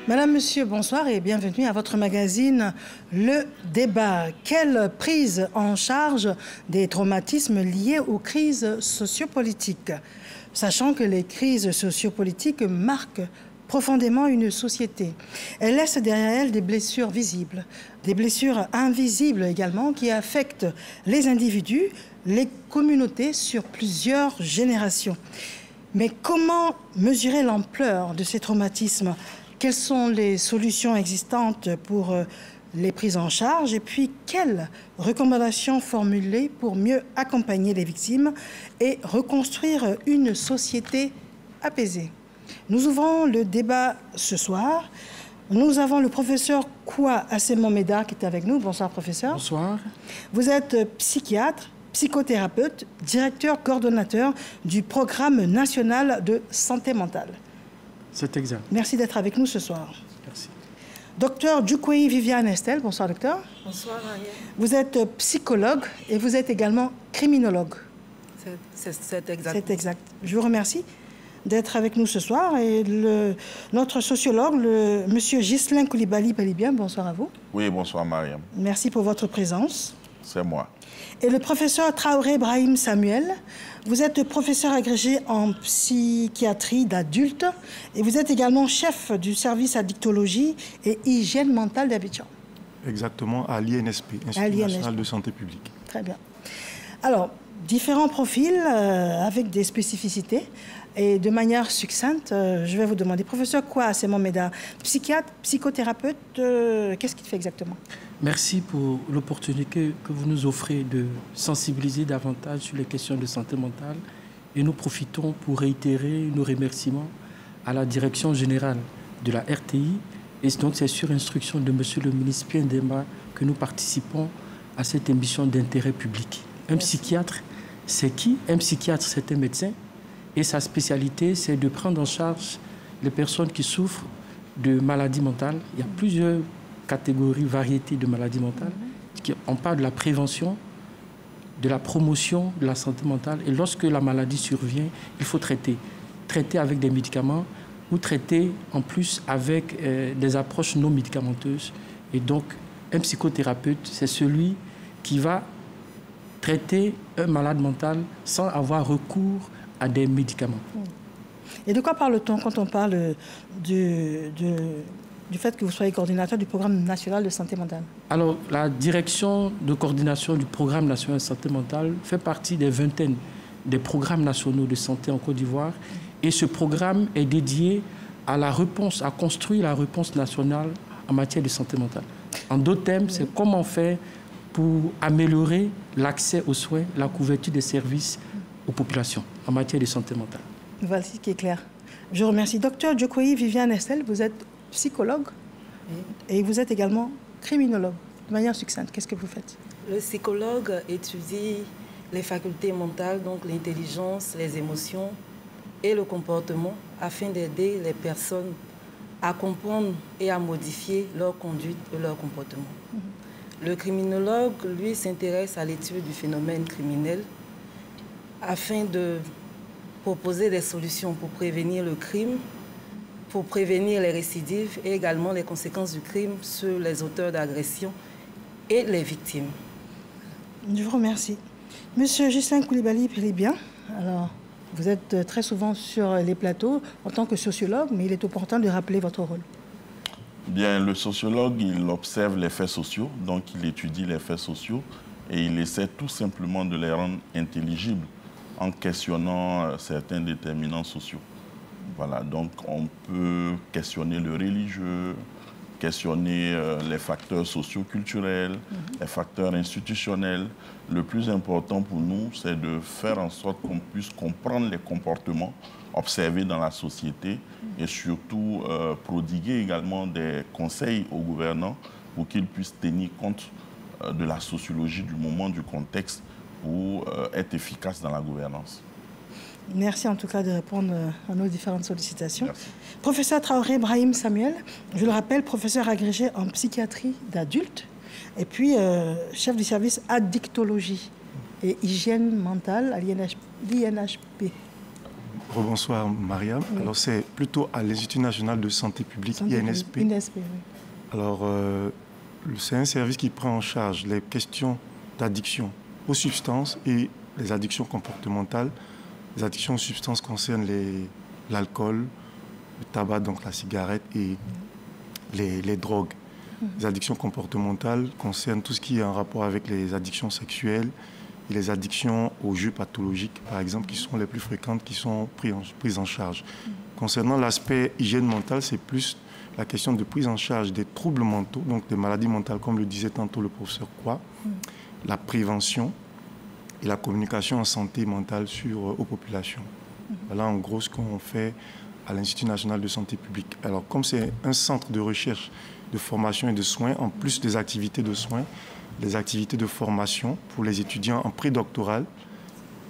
Madame, Monsieur, bonsoir et bienvenue à votre magazine Le Débat. Quelle prise en charge des traumatismes liés aux crises sociopolitiques? Sachant que les crises sociopolitiques marquent profondément une société. Elles laissent derrière elles des blessures visibles, des blessures invisibles également qui affectent les individus, les communautés sur plusieurs générations. Mais comment mesurer l'ampleur de ces traumatismes? Quelles sont les solutions existantes pour les prises en charge? Et puis, quelles recommandations formuler pour mieux accompagner les victimes et reconstruire une société apaisée? Nous ouvrons le débat ce soir. Nous avons le professeur Kwa Asemomeda qui est avec nous. Bonsoir, professeur. Bonsoir. Vous êtes psychiatre, psychothérapeute, directeur coordonnateur du Programme national de santé mentale. C'est exact. Merci d'être avec nous ce soir. Merci. Docteur Djukwei Viviane Estelle, bonsoir docteur. Bonsoir Ariel. Vous êtes psychologue et vous êtes également criminologue. C'est exact. C'est exact. Je vous remercie d'être avec nous ce soir. Et notre sociologue, monsieur Ghislain Koulibaly-Pelibien, bonsoir à vous. Oui, bonsoir Mariam. Merci pour votre présence. C'est moi. Et le professeur Traoré Brahim Samuel, vous êtes professeur agrégé en psychiatrie d'adultes et vous êtes également chef du service addictologie et hygiène mentale d'Abidjan. Exactement, à l'INSP, Institut national de santé publique. Très bien. Alors, différents profils avec des spécificités. Et de manière succincte, je vais vous demander, professeur Kwa Asemomeda, psychiatre, psychothérapeute, qu'est-ce qu'il fait exactement? Merci pour l'opportunité que vous nous offrez de sensibiliser davantage sur les questions de santé mentale. Et nous profitons pour réitérer nos remerciements à la direction générale de la RTI. Et donc c'est sur instruction de monsieur le ministre Pierre Ndemba que nous participons à cette émission d'intérêt public. Un psychiatre, c'est qui? Un psychiatre, c'est un médecin. Et sa spécialité, c'est de prendre en charge les personnes qui souffrent de maladies mentales. Il y a plusieurs catégories, variétés de maladies mentales. On parle de la prévention, de la promotion de la santé mentale. Et lorsque la maladie survient, il faut traiter. Traiter avec des médicaments ou traiter en plus avec des approches non médicamenteuses. Et donc, un psychothérapeute, c'est celui qui va traiter un malade mental sans avoir recours à des médicaments. Et de quoi parle-t-on quand on parle du fait que vous soyez coordinateur du Programme national de santé mentale? Alors, la direction de coordination du Programme national de santé mentale fait partie des vingtaines des programmes nationaux de santé en Côte d'Ivoire. Et ce programme est dédié à la réponse, à construire la réponse nationale en matière de santé mentale. En d'autres termes, c'est comment faire pour améliorer l'accès aux soins, la couverture des services aux populations en matière de santé mentale. Voilà ce qui est clair. Je vous remercie. Docteur Djukwei Viviane Estelle, vous êtes psychologue et vous êtes également criminologue. De manière succincte, qu'est-ce que vous faites? Le psychologue étudie les facultés mentales, donc l'intelligence, les émotions et le comportement, afin d'aider les personnes à comprendre et à modifier leur conduite et leur comportement. Le criminologue, lui, s'intéresse à l'étude du phénomène criminel afin de proposer des solutions pour prévenir le crime, pour prévenir les récidives et également les conséquences du crime sur les auteurs d'agression et les victimes. Je vous remercie. Monsieur Ghislain Koulibaly-Pelibien, alors, vous êtes très souvent sur les plateaux en tant que sociologue, mais il est opportun de rappeler votre rôle. Bien, le sociologue, il observe les faits sociaux, donc il étudie les faits sociaux et il essaie tout simplement de les rendre intelligibles en questionnant certains déterminants sociaux. Voilà, donc on peut questionner le religieux, questionner les facteurs socio-culturels, les facteurs institutionnels. Le plus important pour nous, c'est de faire en sorte qu'on puisse comprendre les comportements observés dans la société et surtout prodiguer également des conseils aux gouvernants pour qu'ils puissent tenir compte de la sociologie du moment, du contexte, pour être efficace dans la gouvernance. Merci en tout cas de répondre à nos différentes sollicitations. Merci. Professeur Traoré Brahim Samuel, je le rappelle, professeur agrégé en psychiatrie d'adultes et puis chef du service addictologie et hygiène mentale à l'INHP. Rebonsoir Mariam. Oui. Alors c'est plutôt à l'Institut national de santé publique, INSP. INSP, oui. Alors c'est un service qui prend en charge les questions d'addiction aux substances et les addictions comportementales. Les addictions aux substances concernent l'alcool, le tabac, donc la cigarette et les drogues. Les addictions comportementales concernent tout ce qui est en rapport avec les addictions sexuelles et les addictions aux jeux pathologiques, par exemple, qui sont les plus fréquentes, qui sont prises en charge. Concernant l'aspect hygiène mentale, c'est plus la question de prise en charge des troubles mentaux, donc des maladies mentales, comme le disait tantôt le professeur Kwa, la prévention et la communication en santé mentale aux populations. Voilà en gros ce qu'on fait à l'Institut national de santé publique. Alors comme c'est un centre de recherche, de formation et de soins, en plus des activités de soins, les activités de formation pour les étudiants en prédoctoral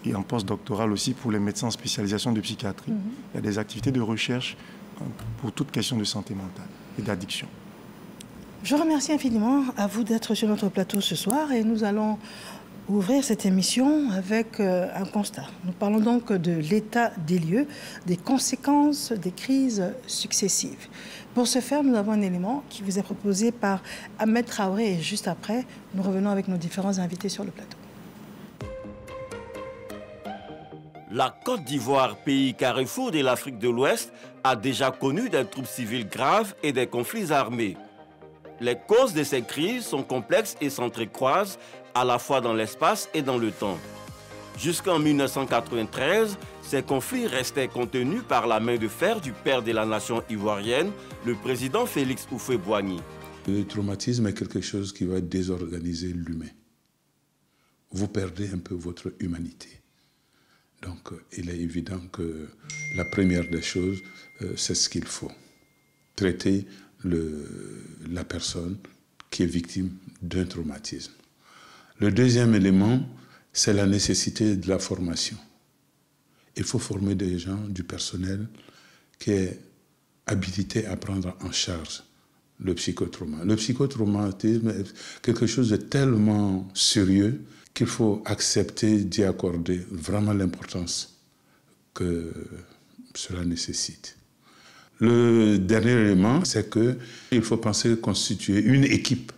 et en postdoctoral aussi pour les médecins en spécialisation de psychiatrie. Il y a des activités de recherche pour toute question de santé mentale et d'addiction. Je remercie infiniment à vous d'être sur notre plateau ce soir et nous allons ouvrir cette émission avec un constat. Nous parlons donc de l'état des lieux, des conséquences des crises successives. Pour ce faire, nous avons un élément qui vous est proposé par Ahmed Traoré et juste après, nous revenons avec nos différents invités sur le plateau. La Côte d'Ivoire, pays carrefour de l'Afrique de l'Ouest, a déjà connu des troubles civils graves et des conflits armés. Les causes de ces crises sont complexes et s'entrecroisent à la fois dans l'espace et dans le temps. Jusqu'en 1993, ces conflits restaient contenus par la main de fer du père de la nation ivoirienne, le président Félix Houphouët-Boigny. Le traumatisme est quelque chose qui va désorganiser l'humain. Vous perdez un peu votre humanité. Donc, il est évident que la première des choses, c'est ce qu'il faut. Traiter la personne qui est victime d'un traumatisme. Le deuxième élément, c'est la nécessité de la formation. Il faut former des gens, du personnel, qui est habilité à prendre en charge le psychotrauma. Le psychotraumatisme est quelque chose de tellement sérieux qu'il faut accepter d'y accorder vraiment l'importance que cela nécessite. Le dernier élément, c'est qu'il faut penser constituer une équipe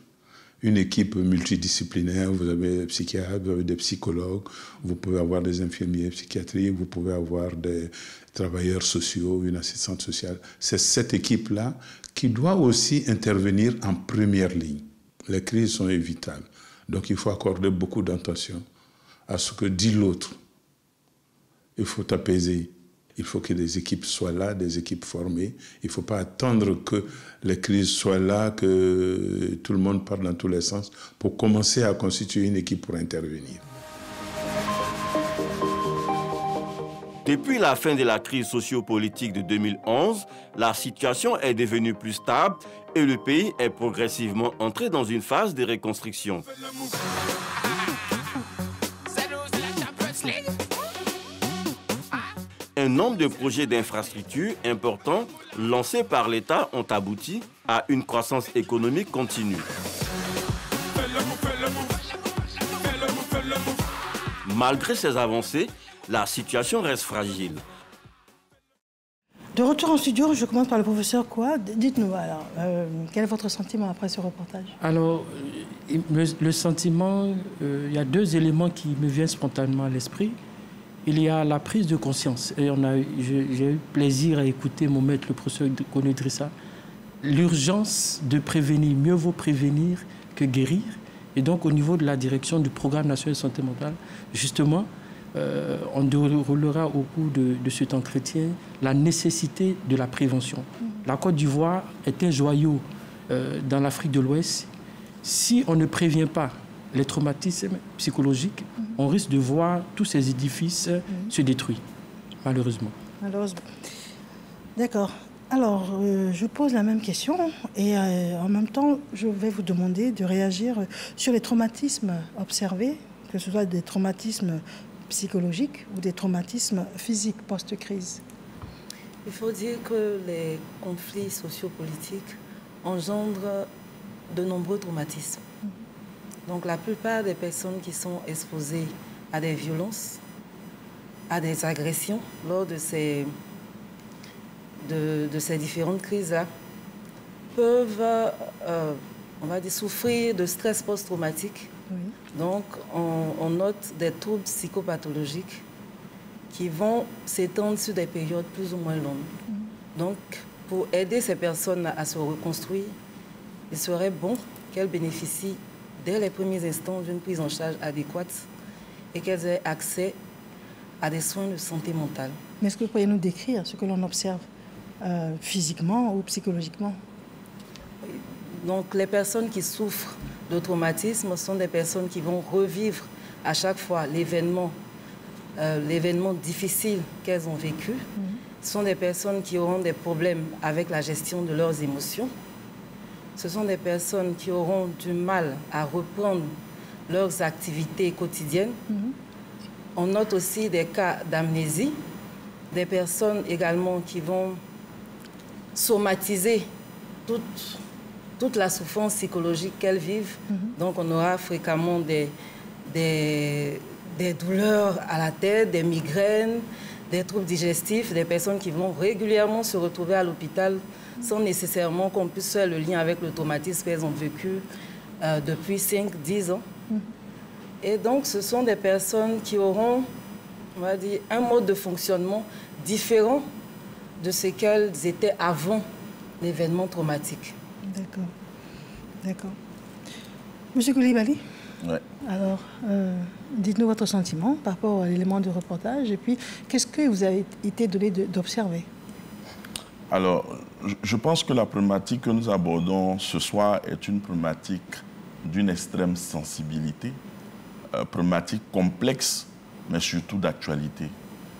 multidisciplinaire. Vous avez des psychiatres, vous avez des psychologues, vous pouvez avoir des infirmiers psychiatriques, vous pouvez avoir des travailleurs sociaux, une assistante sociale. C'est cette équipe-là qui doit aussi intervenir en première ligne. Les crises sont évitables. Donc il faut accorder beaucoup d'attention à ce que dit l'autre. Il faut apaiser. Il faut que des équipes soient là, des équipes formées. Il ne faut pas attendre que les crises soient là, que tout le monde parte dans tous les sens pour commencer à constituer une équipe pour intervenir. Depuis la fin de la crise sociopolitique de 2011, la situation est devenue plus stable et le pays est progressivement entré dans une phase de reconstruction. Un nombre de projets d'infrastructures importants lancés par l'État ont abouti à une croissance économique continue. Malgré ces avancées, la situation reste fragile. De retour en studio, je commence par le professeur Kwa. Dites-nous alors, quel est votre sentiment après ce reportage? Alors, le sentiment, il y a deux éléments qui me viennent spontanément à l'esprit. Il y a la prise de conscience. Et j'ai eu plaisir à écouter mon maître, le professeur Koné Idrissa. L'urgence de prévenir, mieux vaut prévenir que guérir. Et donc, au niveau de la direction du Programme national de santé mentale, justement, on déroulera au cours de cet entretien la nécessité de la prévention. La Côte d'Ivoire est un joyau dans l'Afrique de l'Ouest. Si on ne prévient pas les traumatismes psychologiques, on risque de voir tous ces édifices se détruire, malheureusement. Malheureusement. D'accord. Alors, je pose la même question et en même temps, je vais vous demander de réagir sur les traumatismes observés, que ce soit des traumatismes psychologiques ou des traumatismes physiques post-crise. Il faut dire que les conflits sociopolitiques engendrent de nombreux traumatismes. Donc la plupart des personnes qui sont exposées à des violences à des agressions lors de ces différentes crises-là peuvent, on va dire, souffrir de stress post-traumatique. Oui. Donc, on note des troubles psychopathologiques qui vont s'étendre sur des périodes plus ou moins longues. Donc, pour aider ces personnes à se reconstruire, il serait bon qu'elles bénéficient dès les premiers instants d'une prise en charge adéquate et qu'elles aient accès à des soins de santé mentale. Mais est-ce que vous pourriez nous décrire ce que l'on observe physiquement ou psychologiquement? Donc, les personnes qui souffrent de traumatisme sont des personnes qui vont revivre à chaque fois l'événement difficile qu'elles ont vécu. Ce sont des personnes qui auront des problèmes avec la gestion de leurs émotions. Ce sont des personnes qui auront du mal à reprendre leurs activités quotidiennes. On note aussi des cas d'amnésie, des personnes également qui vont somatiser toute la souffrance psychologique qu'elles vivent. Donc on aura fréquemment des douleurs à la tête, des migraines, des troubles digestifs, des personnes qui vont régulièrement se retrouver à l'hôpital sans nécessairement qu'on puisse faire le lien avec le traumatisme qu'elles ont vécu depuis 5-10 ans. Et donc, ce sont des personnes qui auront, on va dire, un mode de fonctionnement différent de ce qu'elles étaient avant l'événement traumatique. D'accord. D'accord. Monsieur Koulibaly? Oui. Alors, dites-nous votre sentiment par rapport à l'élément de reportage et puis qu'est-ce que vous avez été donné d'observer? Alors, je pense que la problématique que nous abordons ce soir est une problématique d'une extrême sensibilité, problématique complexe, mais surtout d'actualité.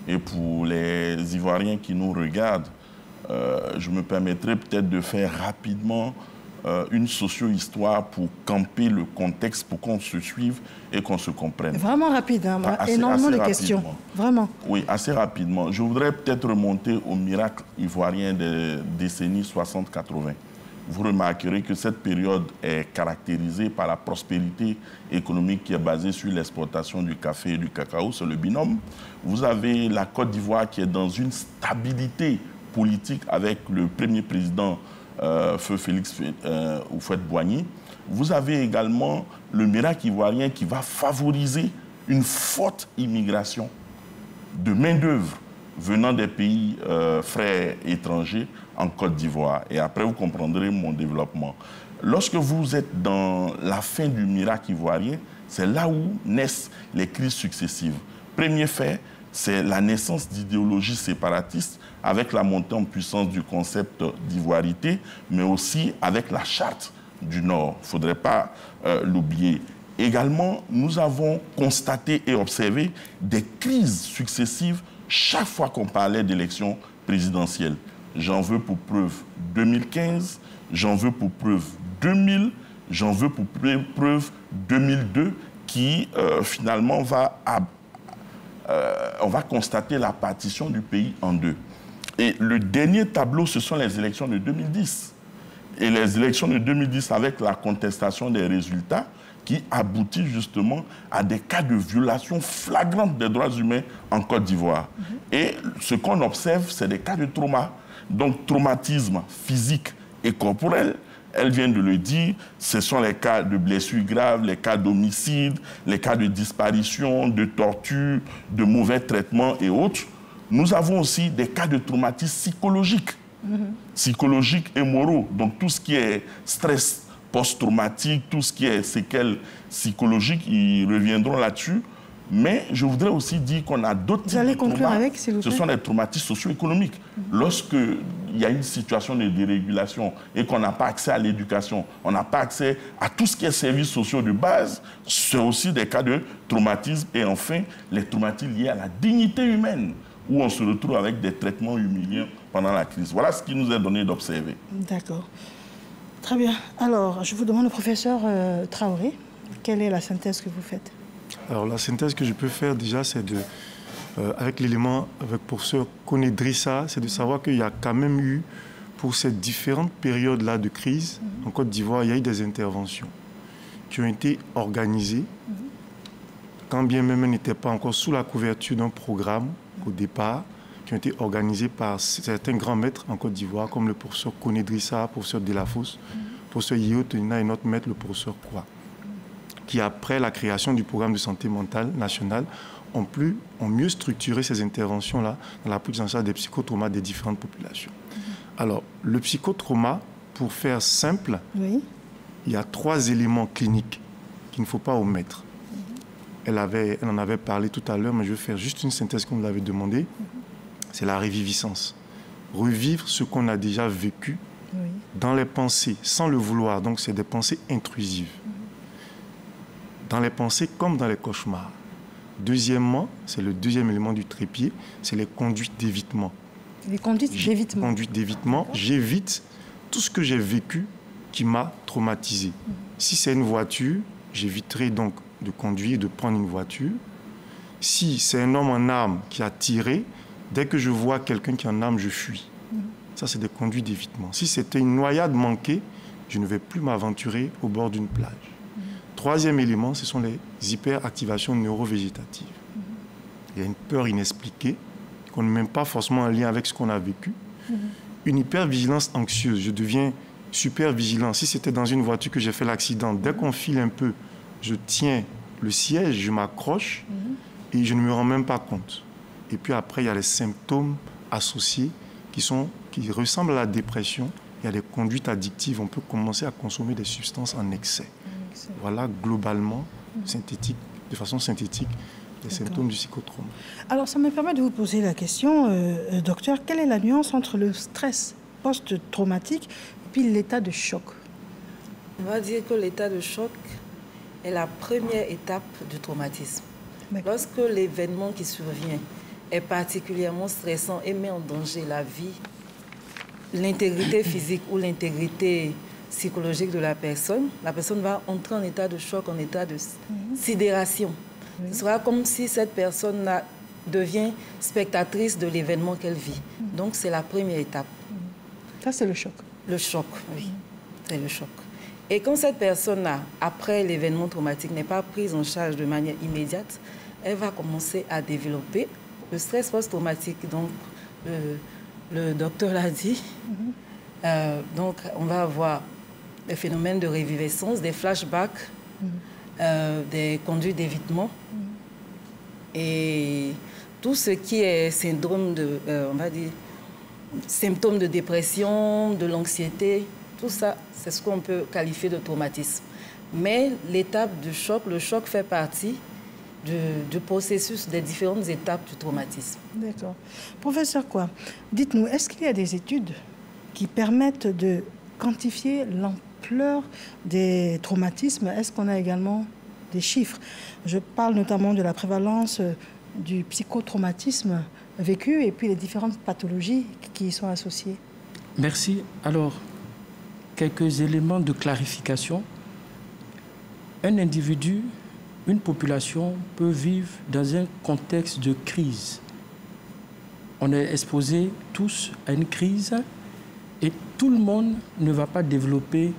Et pour les Ivoiriens qui nous regardent, je me permettrai peut-être de faire rapidement une socio-histoire pour camper le contexte, pour qu'on se suive et qu'on se comprenne. Vraiment rapide, hein, énormément de questions. Vraiment. Oui, assez rapidement. Je voudrais peut-être remonter au miracle ivoirien des décennies 60-80. Vous remarquerez que cette période est caractérisée par la prospérité économique qui est basée sur l'exportation du café et du cacao, c'est le binôme. Vous avez la Côte d'Ivoire qui est dans une stabilité politique avec le premier président Feu Félix Houphouët-Boigny. Vous avez également le miracle ivoirien qui va favoriser une forte immigration de main-d'œuvre venant des pays frères étrangers en Côte d'Ivoire. Et après, vous comprendrez mon développement. Lorsque vous êtes dans la fin du miracle ivoirien, c'est là où naissent les crises successives. Premier fait, c'est la naissance d'idéologies séparatistes avec la montée en puissance du concept d'ivoirité, mais aussi avec la charte du Nord. Il ne faudrait pas l'oublier. Également, nous avons constaté et observé des crises successives chaque fois qu'on parlait d'élections présidentielles. J'en veux pour preuve 2015, j'en veux pour preuve 2000, j'en veux pour preuve 2002, qui finalement on va constater la partition du pays en deux. Et le dernier tableau, ce sont les élections de 2010. Et les élections de 2010 avec la contestation des résultats qui aboutit justement à des cas de violation flagrante des droits humains en Côte d'Ivoire. Et ce qu'on observe, c'est des cas de trauma. Donc, traumatisme physique et corporel. Elle vient de le dire, ce sont les cas de blessures graves, les cas d'homicide, les cas de disparition, de torture, de mauvais traitements et autres. Nous avons aussi des cas de traumatisme psychologique, psychologiques et moraux. Donc tout ce qui est stress post-traumatique, tout ce qui est séquelles psychologiques, ils reviendront là-dessus. Mais je voudrais aussi dire qu'on a d'autres types de traumas. Ce sont les traumatismes socio-économiques. Lorsqu'il y a une situation de dérégulation et qu'on n'a pas accès à l'éducation, on n'a pas accès à tout ce qui est services sociaux de base, c'est aussi des cas de traumatisme. Et enfin, les traumatismes liés à la dignité humaine, où on se retrouve avec des traitements humiliants pendant la crise. Voilà ce qui nous est donné d'observer. D'accord. Très bien. Alors, je vous demande, le professeur Traoré, quelle est la synthèse que vous faites? Alors, la synthèse que je peux faire déjà, c'est de, avec l'élément, avec le professeur Koné Drissa, c'est de savoir qu'il y a quand même eu, pour ces différentes périodes-là de crise, en Côte d'Ivoire, il y a eu des interventions qui ont été organisées quand bien même elles n'étaient pas encore sous la couverture d'un programme au départ, qui ont été organisés par certains grands maîtres en Côte d'Ivoire, comme le professeur Koné Drissa, le professeur Delafosse, le professeur Yeo Tenina et notre maître, le professeur Kwa, qui, après la création du programme de santé mentale national, ont mieux structuré ces interventions-là dans la prise en charge des psychotraumas des différentes populations. Alors, le psychotrauma, pour faire simple, il y a 3 éléments cliniques qu'il ne faut pas omettre. Elle en avait parlé tout à l'heure, mais je vais faire juste une synthèse comme vous l'avez demandé. C'est la reviviscence. Revivre ce qu'on a déjà vécu dans les pensées, sans le vouloir. Donc, c'est des pensées intrusives. Dans les pensées comme dans les cauchemars. Deuxièmement, c'est le deuxième élément du trépied, c'est les conduites d'évitement. Les conduites d'évitement. Conduites d'évitement, j'évite tout ce que j'ai vécu qui m'a traumatisé. Si c'est une voiture, j'éviterai donc de conduire, de prendre une voiture. Si c'est un homme en armes qui a tiré, dès que je vois quelqu'un qui est en armes, je fuis. Ça, c'est des conduites d'évitement. Si c'était une noyade manquée, je ne vais plus m'aventurer au bord d'une plage. Troisième élément, ce sont les hyperactivations neurovégétatives. Il y a une peur inexpliquée, qu'on ne met pas forcément en lien avec ce qu'on a vécu. Une hypervigilance anxieuse, je deviens super vigilant. Si c'était dans une voiture que j'ai fait l'accident, dès qu'on file un peu, je tiens le siège, je m'accroche et je ne me rends même pas compte. Et puis après, il y a les symptômes associés qui ressemblent à la dépression. Il y a des conduites addictives. On peut commencer à consommer des substances en excès. Voilà globalement, de façon synthétique, les symptômes du psychotrauma. Alors, ça me permet de vous poser la question, docteur, quelle est la nuance entre le stress post-traumatique et puis l'état de choc? On va dire que l'état de choc est la première étape du traumatisme. Lorsque l'événement qui survient est particulièrement stressant et met en danger la vie, l'intégrité physique ou l'intégrité psychologique de la personne va entrer en état de choc, en état de sidération. Ce sera comme si cette personne devient spectatrice de l'événement qu'elle vit. Donc, c'est la première étape. Ça, c'est le choc. Le choc, oui. C'est le choc. Et quand cette personne-là, après l'événement traumatique, n'est pas prise en charge de manière immédiate, elle va commencer à développer le stress post-traumatique. Donc, le docteur l'a dit. Donc, on va avoir des phénomènes de réviviscence, des flashbacks, des conduites d'évitement. Et tout ce qui est syndrome de, on va dire, symptômes de dépression, de l'anxiété, tout ça, c'est ce qu'on peut qualifier de traumatisme. Mais l'étape du choc, le choc fait partie du processus des différentes étapes du traumatisme. D'accord. Professeur Kwa, dites-nous, est-ce qu'il y a des études qui permettent de quantifier l'ampleur des traumatismes? Est-ce qu'on a également des chiffres? Je parle notamment de la prévalence du psychotraumatisme vécu et puis les différentes pathologies qui y sont associées. Merci. Alors, quelques éléments de clarification. Un individu, une population peut vivre dans un contexte de crise. On est exposés tous à une crise et tout le monde ne va pas développer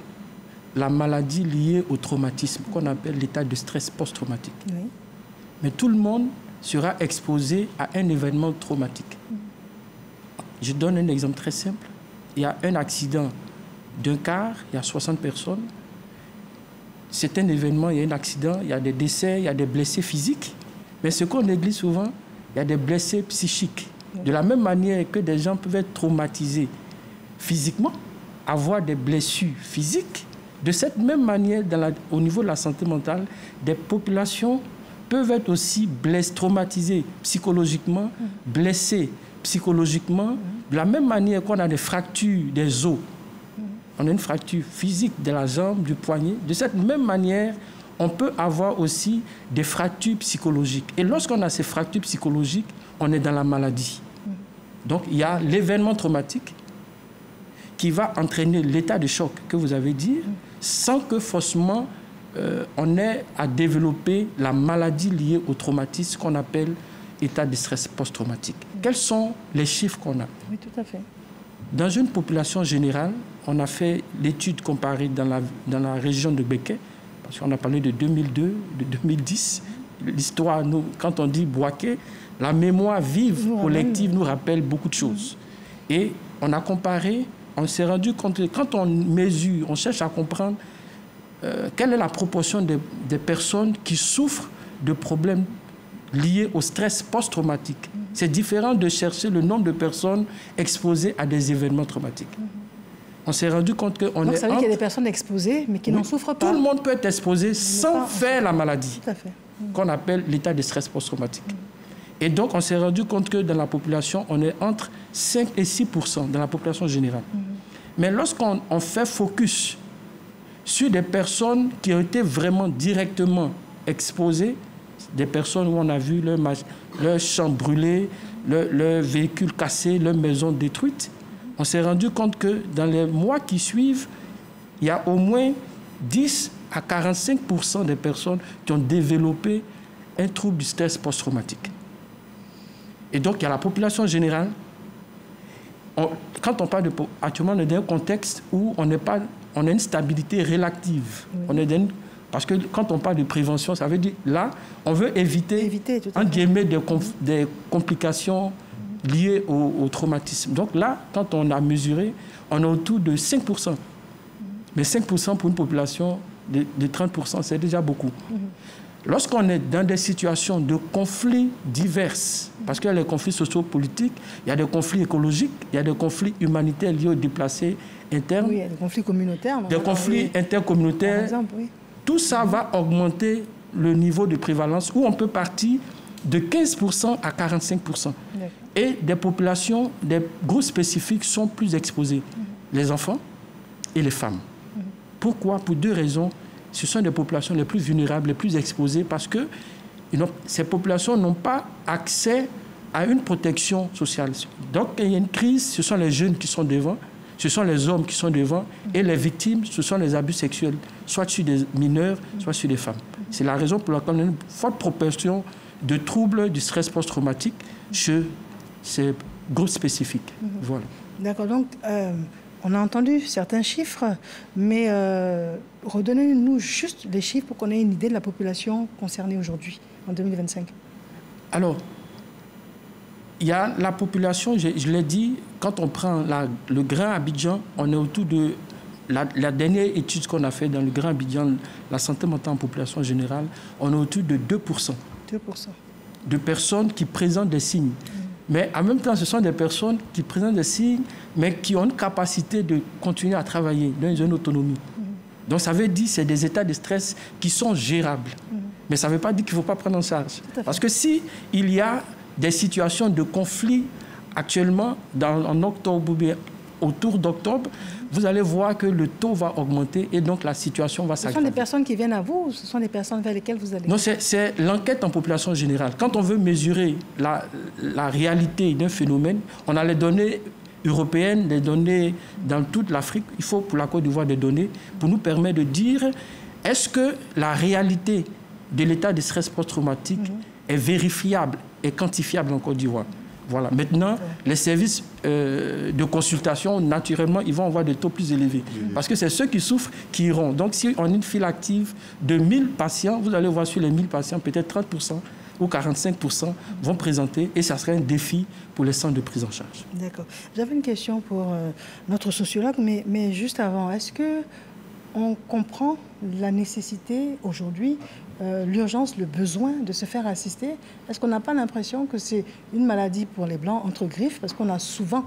la maladie liée au traumatisme qu'on appelle l'état de stress post-traumatique. Oui. Mais tout le monde sera exposé à un événement traumatique. Je donne un exemple très simple. Il y a un accident d'un car, il y a 60 personnes. C'est un événement, il y a un accident, il y a des décès, il y a des blessés physiques. Mais ce qu'on néglige souvent, il y a des blessés psychiques. De la même manière que des gens peuvent être traumatisés physiquement, avoir des blessures physiques, de cette même manière, au niveau de la santé mentale, des populations peuvent être aussi traumatisées psychologiquement, blessées psychologiquement, de la même manière qu'on a des fractures des os. On a une fracture physique de la jambe, du poignet. De cette même manière, on peut avoir aussi des fractures psychologiques. Et lorsqu'on a ces fractures psychologiques, on est dans la maladie. Donc, il y a l'événement traumatique qui va entraîner l'état de choc que vous avez dit, sans que forcément on ait à développer la maladie liée au traumatisme qu'on appelle état de stress post-traumatique. Quels sont les chiffres qu'on a? Oui, tout à fait. Dans une population générale, on a fait l'étude comparée dans la région de Béquet, parce qu'on a parlé de 2002, de 2010 l'histoire, quand on dit Bouaké, la mémoire vive collective nous rappelle beaucoup de choses. Et on a comparé, on s'est rendu compte que quand on mesure, on cherche à comprendre quelle est la proportion des personnes qui souffrent de problèmes liés au stress post-traumatique. C'est différent de chercher le nombre de personnes exposées à des événements traumatiques. On s'est rendu compte qu'on est... Donc ça veut dire qu'il y a des personnes exposées, mais qui n'en souffrent pas. Tout le monde peut être exposé sans faire la maladie, qu'on appelle l'état de stress post-traumatique. Et donc, on s'est rendu compte que dans la population, on est entre 5 et 6% dans la population générale. Mais lorsqu'on fait focus sur des personnes qui ont été vraiment directement exposées, des personnes où on a vu leur champ brûlé, leur véhicule cassé, leur maison détruite, on s'est rendu compte que dans les mois qui suivent, il y a au moins 10 à 45% des personnes qui ont développé un trouble du stress post-traumatique. Et donc, il y a la population générale. Quand on parle actuellement, on est dans un contexte où on a une stabilité relative. Parce que quand on parle de prévention, ça veut dire, là, on veut éviter en guillemets, des complications liées au traumatisme. Donc là, quand on a mesuré, on est autour de 5%. Mais 5% pour une population de 30%, c'est déjà beaucoup. Lorsqu'on est dans des situations de conflits divers, parce qu'il y a les conflits sociopolitiques, il y a des conflits écologiques, il y a des conflits humanitaires liés aux déplacés internes. Oui, il y a des conflits communautaires. Des conflits intercommunautaires. Par exemple, oui. Tout ça va augmenter le niveau de prévalence où on peut partir de 15% à 45%. Et des populations, des groupes spécifiques sont plus exposés. Les enfants et les femmes. Pourquoi? Pour deux raisons. Ce sont des populations les plus vulnérables, les plus exposées, parce que ces populations n'ont pas accès à une protection sociale. Donc, il y a une crise, ce sont les jeunes qui sont devant, ce sont les hommes qui sont devant, et les victimes, ce sont les abus sexuels, soit sur des mineurs, soit sur des femmes. C'est la raison pour laquelle on a une forte proportion de troubles du stress post-traumatique chez ces groupes spécifiques. Voilà. D'accord, donc on a entendu certains chiffres, mais redonnez-nous juste les chiffres pour qu'on ait une idée de la population concernée aujourd'hui, en 2025. Alors, il y a la population, je l'ai dit, quand on prend le Grand Abidjan, on est autour de... La dernière étude qu'on a faite dans le Grand Abidjan, la santé mentale en population générale, on est autour de 2%. 2% de personnes qui présentent des signes. Mais en même temps, ce sont des personnes qui présentent des signes, mais qui ont une capacité de continuer à travailler dans une autonomie. Donc ça veut dire que c'est des états de stress qui sont gérables. Mais ça ne veut pas dire qu'il ne faut pas prendre en charge. Parce que s'il y a des situations de conflit actuellement en octobre ou bien autour d'octobre, vous allez voir que le taux va augmenter et donc la situation va s'aggraver. Ce sont des personnes qui viennent à vous ou ce sont des personnes vers lesquelles vous allez? Non, c'est l'enquête en population générale. Quand on veut mesurer la réalité d'un phénomène, on a les données européennes, les données dans toute l'Afrique. Il faut pour la Côte d'Ivoire des données pour nous permettre de dire est-ce que la réalité de l'état de stress post-traumatique est vérifiable et quantifiable en Côte d'Ivoire. Voilà. Maintenant, les services de consultation, naturellement, ils vont avoir des taux plus élevés. Parce que c'est ceux qui souffrent qui iront. Donc, si on a une file active de 1000 patients, vous allez voir sur les 1000 patients, peut-être 30% ou 45% vont présenter. Et ça serait un défi pour les centres de prise en charge. D'accord. J'avais une question pour notre sociologue, mais juste avant, est-ce qu'on comprend la nécessité aujourd'hui, l'urgence, le besoin de se faire assister? Est-ce qu'on n'a pas l'impression que c'est une maladie pour les Blancs entre griffes, parce qu'on a souvent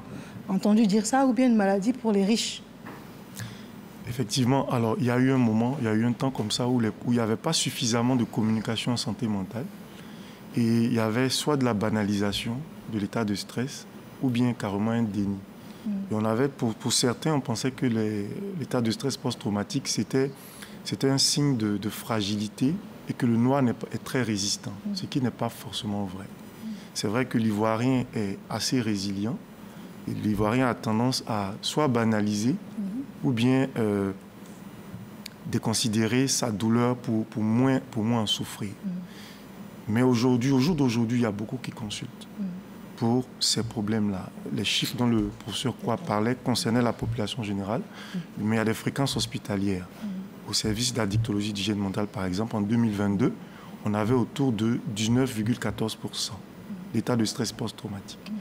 entendu dire ça, ou bien une maladie pour les riches? Effectivement, alors il y a eu un moment, il y a eu un temps comme ça où il n'y avait pas suffisamment de communication en santé mentale, et il y avait soit de la banalisation de l'état de stress, ou bien carrément un déni. Et on avait, pour certains, on pensait que l'état de stress post-traumatique, c'était un signe de fragilité et que le noir est très résistant, ce qui n'est pas forcément vrai. C'est vrai que l'Ivoirien est assez résilient et l'Ivoirien a tendance à soit banaliser ou bien déconsidérer sa douleur pour moins en souffrir. Mais aujourd'hui, au jour d'aujourd'hui, il y a beaucoup qui consultent pour ces problèmes-là. Les chiffres dont le professeur Kwa parlait concernaient la population générale, mais il y a des fréquences hospitalières. Au service d'addictologie d'hygiène mentale, par exemple, en 2022, on avait autour de 19,14% d'état de stress post-traumatique.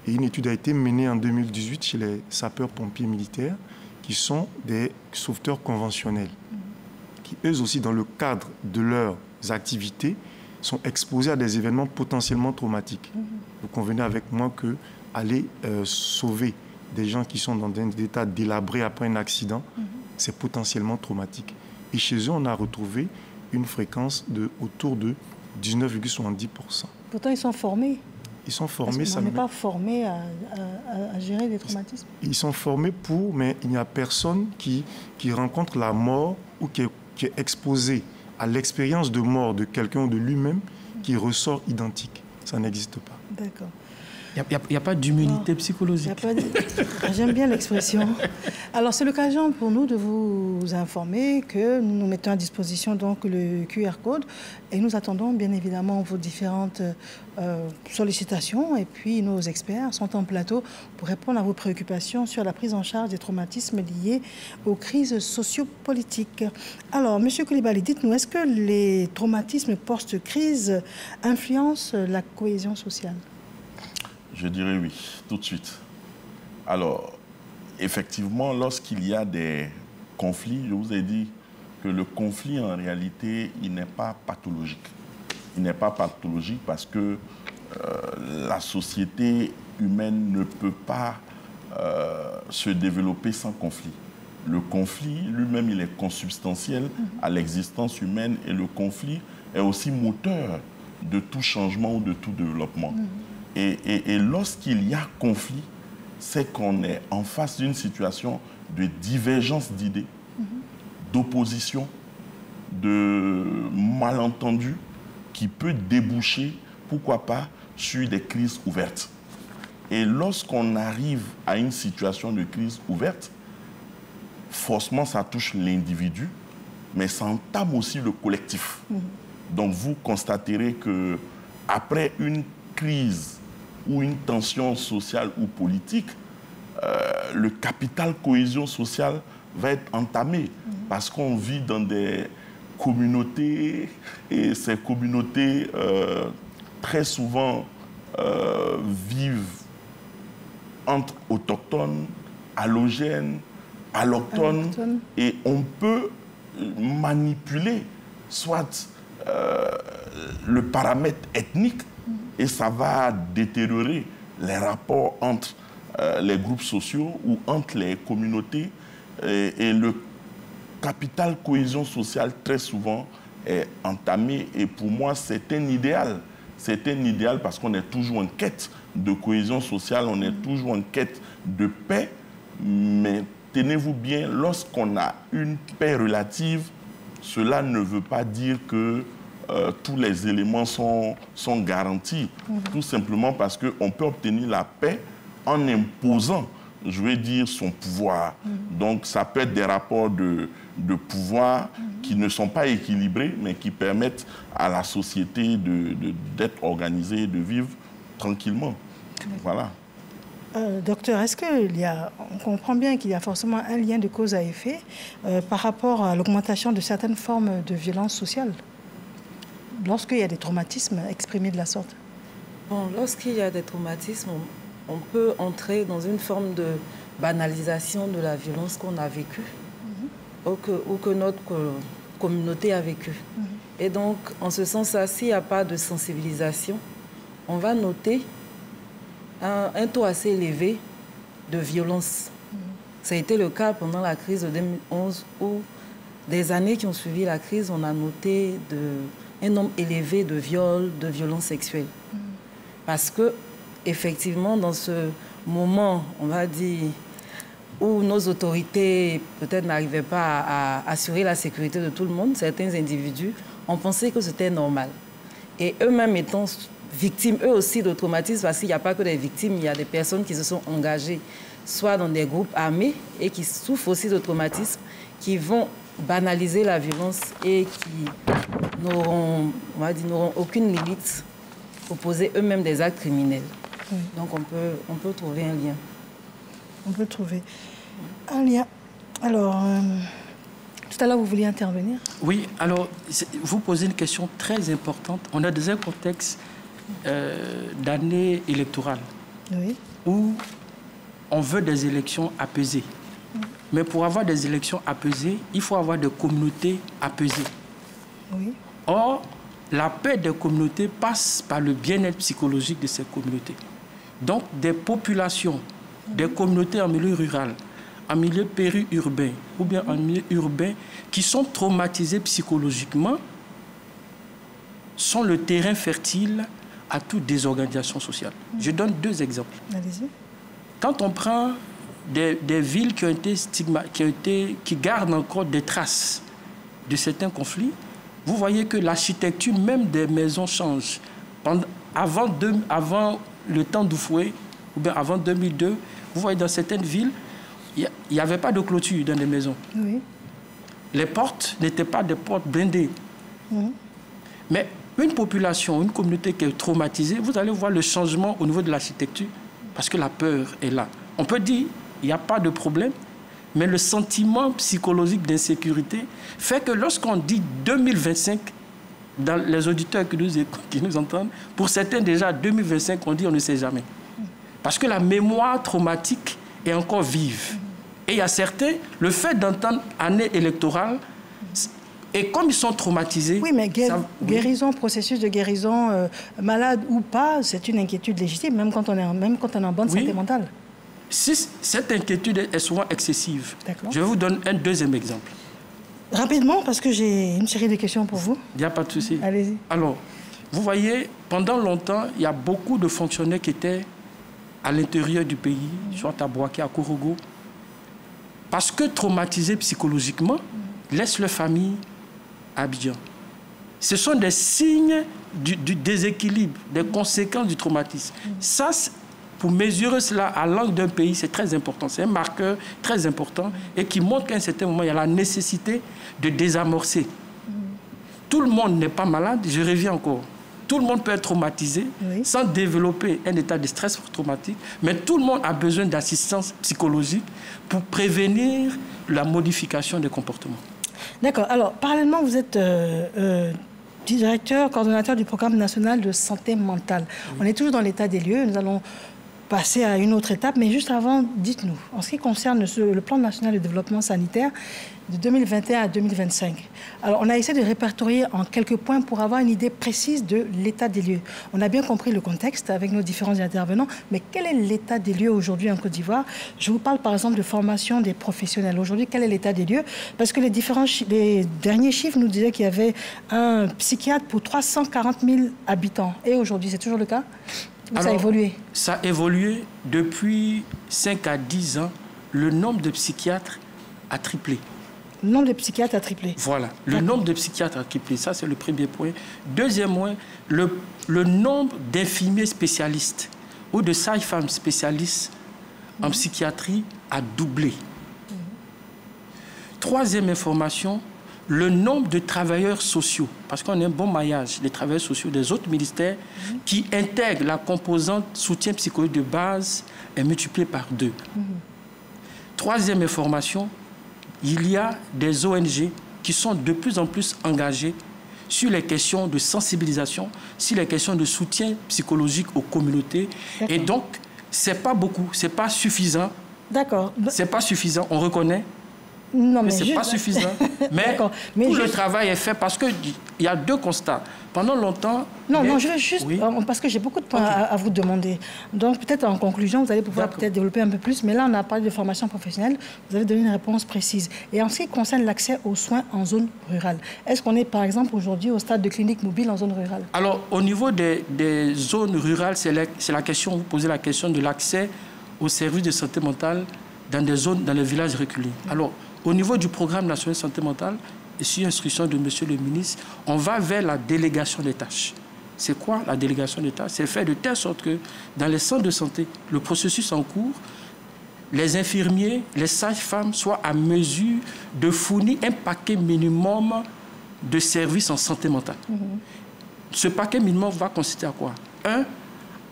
Et une étude a été menée en 2018 chez les sapeurs-pompiers militaires, qui sont des sauveteurs conventionnels, qui eux aussi, dans le cadre de leurs activités, sont exposés à des événements potentiellement traumatiques. Vous convenez avec moi que aller sauver des gens qui sont dans des états délabrés après un accident, c'est potentiellement traumatique. Et chez eux, on a retrouvé une fréquence autour de 19,70%. Pourtant, ils sont formés. Ils sont formés. On n'est pas formé à gérer des traumatismes. Ils sont formés mais il n'y a personne qui rencontre la mort ou qui est exposé à l'expérience de mort de quelqu'un ou de lui-même qui ressort identique. Ça n'existe pas. D'accord. Il n'y a pas d'immunité psychologique. J'aime bien l'expression. Alors, c'est l'occasion pour nous de vous informer que nous mettons à disposition donc le QR code et nous attendons bien évidemment vos différentes sollicitations. Et puis, nos experts sont en plateau pour répondre à vos préoccupations sur la prise en charge des traumatismes liés aux crises sociopolitiques. Alors, M. Coulibaly, dites-nous, est-ce que les traumatismes post-crise influencent la cohésion sociale ? Je dirais oui, tout de suite. Alors, effectivement, lorsqu'il y a des conflits, je vous ai dit que le conflit, en réalité, il n'est pas pathologique. Il n'est pas pathologique parce que la société humaine ne peut pas se développer sans conflit. Le conflit, lui-même, il est consubstantiel à l'existence humaine et le conflit est aussi moteur de tout changement ou de tout développement. Et lorsqu'il y a conflit, c'est qu'on est en face d'une situation de divergence d'idées, d'opposition, de malentendus qui peut déboucher, pourquoi pas, sur des crises ouvertes. Et lorsqu'on arrive à une situation de crise ouverte, forcément ça touche l'individu, mais ça entame aussi le collectif. Donc vous constaterez qu'après une crise ou une tension sociale ou politique, le capital cohésion sociale va être entamé parce qu'on vit dans des communautés et ces communautés très souvent vivent entre autochtones, allogènes, allochtones et on peut manipuler soit le paramètre ethnique et ça va détériorer les rapports entre les groupes sociaux ou entre les communautés. Et le capital cohésion sociale, très souvent, est entamé. Et pour moi, c'est un idéal. C'est un idéal parce qu'on est toujours en quête de cohésion sociale, on est toujours en quête de paix. Mais tenez-vous bien, lorsqu'on a une paix relative, cela ne veut pas dire que tous les éléments sont garantis. Tout simplement parce qu'on peut obtenir la paix en imposant, je vais dire, son pouvoir. Donc ça peut être des rapports de pouvoir qui ne sont pas équilibrés, mais qui permettent à la société d'être organisée, de vivre tranquillement. Voilà. Docteur, est-ce on comprend bien qu'il y a forcément un lien de cause à effet par rapport à l'augmentation de certaines formes de violence sociale lorsqu'il y a des traumatismes exprimés de la sorte? Bon, lorsqu'il y a des traumatismes, on peut entrer dans une forme de banalisation de la violence qu'on a vécue ou que notre communauté a vécue. Et donc, en ce sens-là, s'il n'y a pas de sensibilisation, on va noter un taux assez élevé de violence. Ça a été le cas pendant la crise de 2011 où, des années qui ont suivi la crise, on a noté un nombre élevé de viols, de violences sexuelles. Parce que, effectivement, dans ce moment, on va dire, où nos autorités peut-être n'arrivaient pas à assurer la sécurité de tout le monde, certains individus ont pensé que c'était normal. Et eux-mêmes étant victimes, eux aussi, de traumatisme, parce qu'il n'y a pas que des victimes, il y a des personnes qui se sont engagées, soit dans des groupes armés et qui souffrent aussi de traumatisme, qui vont banaliser la violence et qui n'auront aucune limite pour poser eux-mêmes des actes criminels. Donc on peut trouver un lien. On peut trouver un lien. Alors, Tout à l'heure, vous vouliez intervenir? Oui, alors, vous posez une question très importante. On est dans un contexte d'année électorale où on veut des élections apaisées. Mais pour avoir des élections apaisées, il faut avoir des communautés apaisées. Or, la paix des communautés passe par le bien-être psychologique de ces communautés. Donc, des populations, des communautés en milieu rural, en milieu périurbain ou bien en milieu urbain qui sont traumatisées psychologiquement sont le terrain fertile à toute désorganisation sociale. Je donne 2 exemples. Allez-y. Quand on prend des villes qui ont été qui gardent encore des traces de certains conflits, vous voyez que l'architecture même des maisons change. Avant le temps d'Oufoué, ou bien avant 2002, vous voyez dans certaines villes, il n'y avait pas de clôture dans les maisons. Les portes n'étaient pas des portes blindées. Mais une population, une communauté qui est traumatisée, vous allez voir le changement au niveau de l'architecture, parce que la peur est là. On peut dire il n'y a pas de problème, mais le sentiment psychologique d'insécurité fait que lorsqu'on dit 2025, dans les auditeurs qui nous entendent, pour certains déjà 2025, on dit on ne sait jamais. Parce que la mémoire traumatique est encore vive. Et il y a certains, le fait d'entendre année électorale, et comme ils sont traumatisés... Oui, mais guérison, processus de guérison, malade ou pas, c'est une inquiétude légitime, même quand on est en bonne santé mentale. Si cette inquiétude est souvent excessive, je vous donne un 2e exemple. Rapidement, parce que j'ai une série de questions pour vous. Il n'y a pas de souci. Allez-y. Alors, vous voyez, pendant longtemps, il y a beaucoup de fonctionnaires qui étaient à l'intérieur du pays, soit à Bouaké, à Kourogo, parce que traumatisés psychologiquement, laissent leur famille à Abidjan. Ce sont des signes du déséquilibre, des conséquences du traumatisme. Ça, pour mesurer cela à l'angle d'un pays, c'est très important. C'est un marqueur très important et qui montre qu'à un certain moment, il y a la nécessité de désamorcer. Tout le monde n'est pas malade, je reviens encore. Tout le monde peut être traumatisé sans développer un état de stress traumatique, mais tout le monde a besoin d'assistance psychologique pour prévenir la modification des comportements. D'accord. Alors, parallèlement, vous êtes directeur, coordonnateur du programme national de santé mentale. On est toujours dans l'état des lieux. Nous allons passer à une autre étape, mais juste avant, dites-nous, en ce qui concerne le plan national de développement sanitaire de 2021 à 2025. Alors, on a essayé de répertorier en quelques points pour avoir une idée précise de l'état des lieux. On a bien compris le contexte avec nos différents intervenants, mais quel est l'état des lieux aujourd'hui en Côte d'Ivoire? Je vous parle par exemple de formation des professionnels. Aujourd'hui, quel est l'état des lieux? Parce que les derniers chiffres nous disaient qu'il y avait un psychiatre pour 340 000 habitants. Et aujourd'hui, c'est toujours le cas? Alors, ça a évolué? Ça a évolué depuis 5 à 10 ans. Le nombre de psychiatres a triplé. Le nombre de psychiatres a triplé. Voilà. Le nombre de psychiatres a triplé. Ça, c'est le premier point. Deuxième point, le nombre d'infirmiers spécialistes ou de sages-femmes spécialistes en psychiatrie a doublé. Troisième information, le nombre de travailleurs sociaux, parce qu'on a un bon maillage des travailleurs sociaux des autres ministères qui intègrent la composante soutien psychologique de base est multiplié par 2. Troisième information, il y a des ONG qui sont de plus en plus engagées sur les questions de sensibilisation, sur les questions de soutien psychologique aux communautés. Et donc, ce n'est pas beaucoup, ce n'est pas suffisant. D'accord. Ce n'est pas suffisant, on reconnaît. Non, mais ce n'est pas suffisant. Mais tout le travail est fait parce qu'il y a 2 constats. Pendant longtemps... Non, je veux juste... Parce que j'ai beaucoup de points à vous demander. Donc, peut-être en conclusion, vous allez pouvoir peut-être développer un peu plus. Mais là, on a parlé de formation professionnelle. Vous avez donné une réponse précise. Et en ce qui concerne l'accès aux soins en zone rurale, est-ce qu'on est, par exemple, aujourd'hui au stade de clinique mobile en zone rurale? Alors, au niveau des zones rurales, c'est la question, vous posez la question de l'accès aux services de santé mentale dans des zones, dans les villages reculés. Alors, au niveau du programme national de santé mentale, et sur instruction de M. le ministre, on va vers la délégation des tâches. C'est quoi la délégation des tâches? C'est fait de telle sorte que dans les centres de santé, le processus en cours, les infirmiers, les sages-femmes soient à mesure de fournir un paquet minimum de services en santé mentale. Ce paquet minimum va consister à quoi? 1,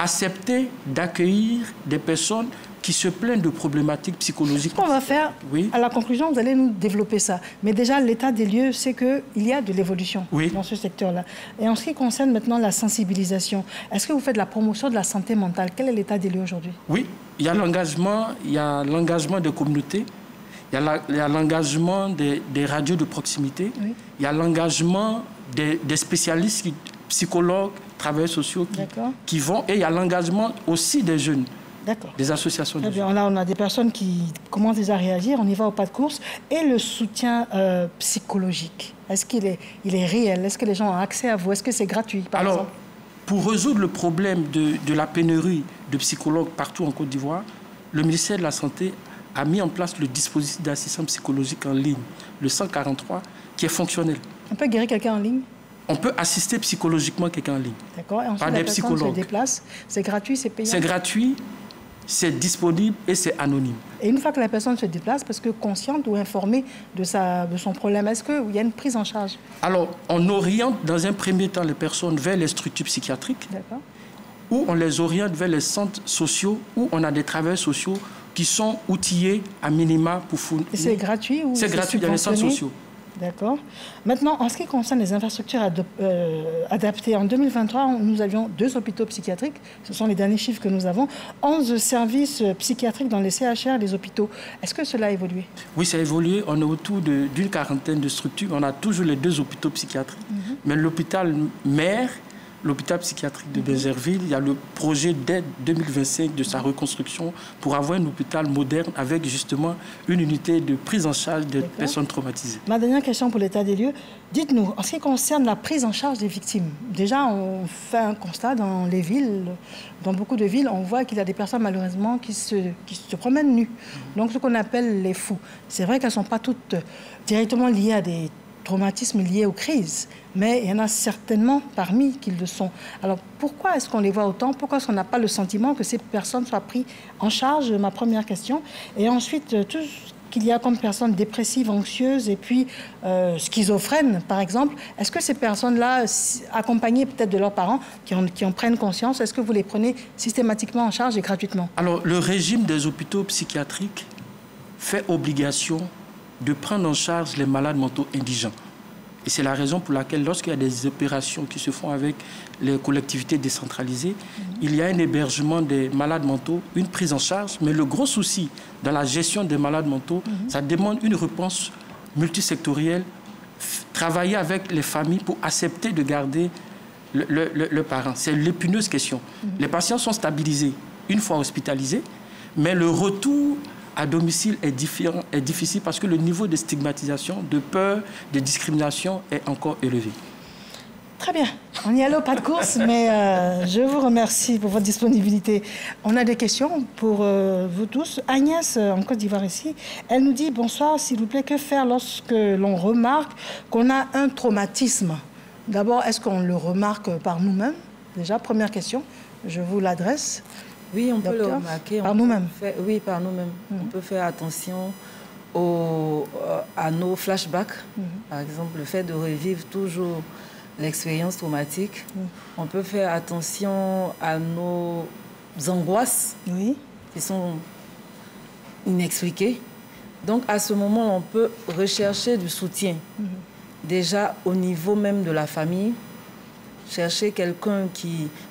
accepter d'accueillir des personnes qui se plaignent de problématiques psychologiques. Ce qu'on va faire, à la conclusion, vous allez nous développer ça. Mais déjà, l'état des lieux, c'est qu'il y a de l'évolution dans ce secteur-là. Et en ce qui concerne maintenant la sensibilisation, est-ce que vous faites de la promotion de la santé mentale? Quel est l'état des lieux aujourd'hui? Oui, il y a l'engagement des communautés, il y a l'engagement des radios de proximité, il y a l'engagement des spécialistes, psychologues, travailleurs sociaux qui vont, et il y a l'engagement aussi des jeunes. Des associations. Très bien. Là, on a des personnes qui commencent déjà à réagir. On y va au pas de course. Et le soutien psychologique, est-ce qu'il est réel? Est-ce que les gens ont accès à vous? Est-ce que c'est gratuit, par exemple? Pour résoudre le problème de la pénurie de psychologues partout en Côte d'Ivoire, le ministère de la Santé a mis en place le dispositif d'assistance psychologique en ligne, le 143, qui est fonctionnel. On peut guérir quelqu'un en ligne? On peut assister psychologiquement quelqu'un en ligne. D'accord. Et ensuite, par des psychologues. Se déplace. C'est gratuit, c'est payant? C'est gratuit. C'est disponible et c'est anonyme. Et une fois que la personne se déplace, parce que consciente ou informée de son problème, est-ce qu'il y a une prise en charge? Alors, on oriente dans un premier temps les personnes vers les structures psychiatriques, ou on les oriente vers les centres sociaux, où on a des travailleurs sociaux qui sont outillés à minima pour fournir. Et c'est gratuit ou c'est gratuit dans les centres sociaux? D'accord. Maintenant, en ce qui concerne les infrastructures adaptées, en 2023, nous avions 2 hôpitaux psychiatriques. Ce sont les derniers chiffres que nous avons. 11 services psychiatriques dans les CHR, les hôpitaux. Est-ce que cela a évolué? Oui, ça a évolué. On est autour d'une quarantaine de structures. On a toujours les 2 hôpitaux psychiatriques. Mais l'hôpital mère, l'hôpital psychiatrique de Bézerville, il y a le projet dès 2025 de sa reconstruction pour avoir un hôpital moderne avec justement une unité de prise en charge des personnes traumatisées. Ma dernière question pour l'état des lieux, dites-nous, en ce qui concerne la prise en charge des victimes, déjà on fait un constat dans les villes, dans beaucoup de villes, on voit qu'il y a des personnes malheureusement qui se promènent nues, donc ce qu'on appelle les fous. C'est vrai qu'elles ne sont pas toutes directement liées à des traumatismes liés aux crises, mais il y en a certainement parmi qui le sont. Alors pourquoi est-ce qu'on les voit autant? Pourquoi est-ce qu'on n'a pas le sentiment que ces personnes soient prises en charge? Ma première question. Et ensuite, tout ce qu'il y a comme personnes dépressives, anxieuses et puis schizophrènes, par exemple, est-ce que ces personnes-là, accompagnées peut-être de leurs parents, qui en prennent conscience, est-ce que vous les prenez systématiquement en charge et gratuitement? Alors, le régime des hôpitaux psychiatriques fait obligation de prendre en charge les malades mentaux indigents. Et c'est la raison pour laquelle, lorsqu'il y a des opérations qui se font avec les collectivités décentralisées, il y a un hébergement des malades mentaux, une prise en charge. Mais le gros souci dans la gestion des malades mentaux, ça demande une réponse multisectorielle, travailler avec les familles pour accepter de garder le parent. C'est l'épineuse question. Les patients sont stabilisés une fois hospitalisés, mais le retour à domicile est difficile parce que le niveau de stigmatisation, de peur, de discrimination est encore élevé. Très bien. On y allait au pas de course, mais je vous remercie pour votre disponibilité. On a des questions pour vous tous. Agnès, en Côte d'Ivoire ici, elle nous dit « Bonsoir, s'il vous plaît, que faire lorsque l'on remarque qu'on a un traumatisme ?» D'abord, est-ce qu'on le remarque par nous-mêmes? Déjà, première question, je vous l'adresse. Oui, on peut le remarquer. Par nous-mêmes? Oui, par nous-mêmes. On peut faire attention à nos flashbacks. Par exemple, le fait de revivre toujours l'expérience traumatique. On peut faire attention à nos angoisses qui sont inexpliquées. Donc, à ce moment, on peut rechercher du soutien. Déjà, au niveau même de la famille, chercher quelqu'un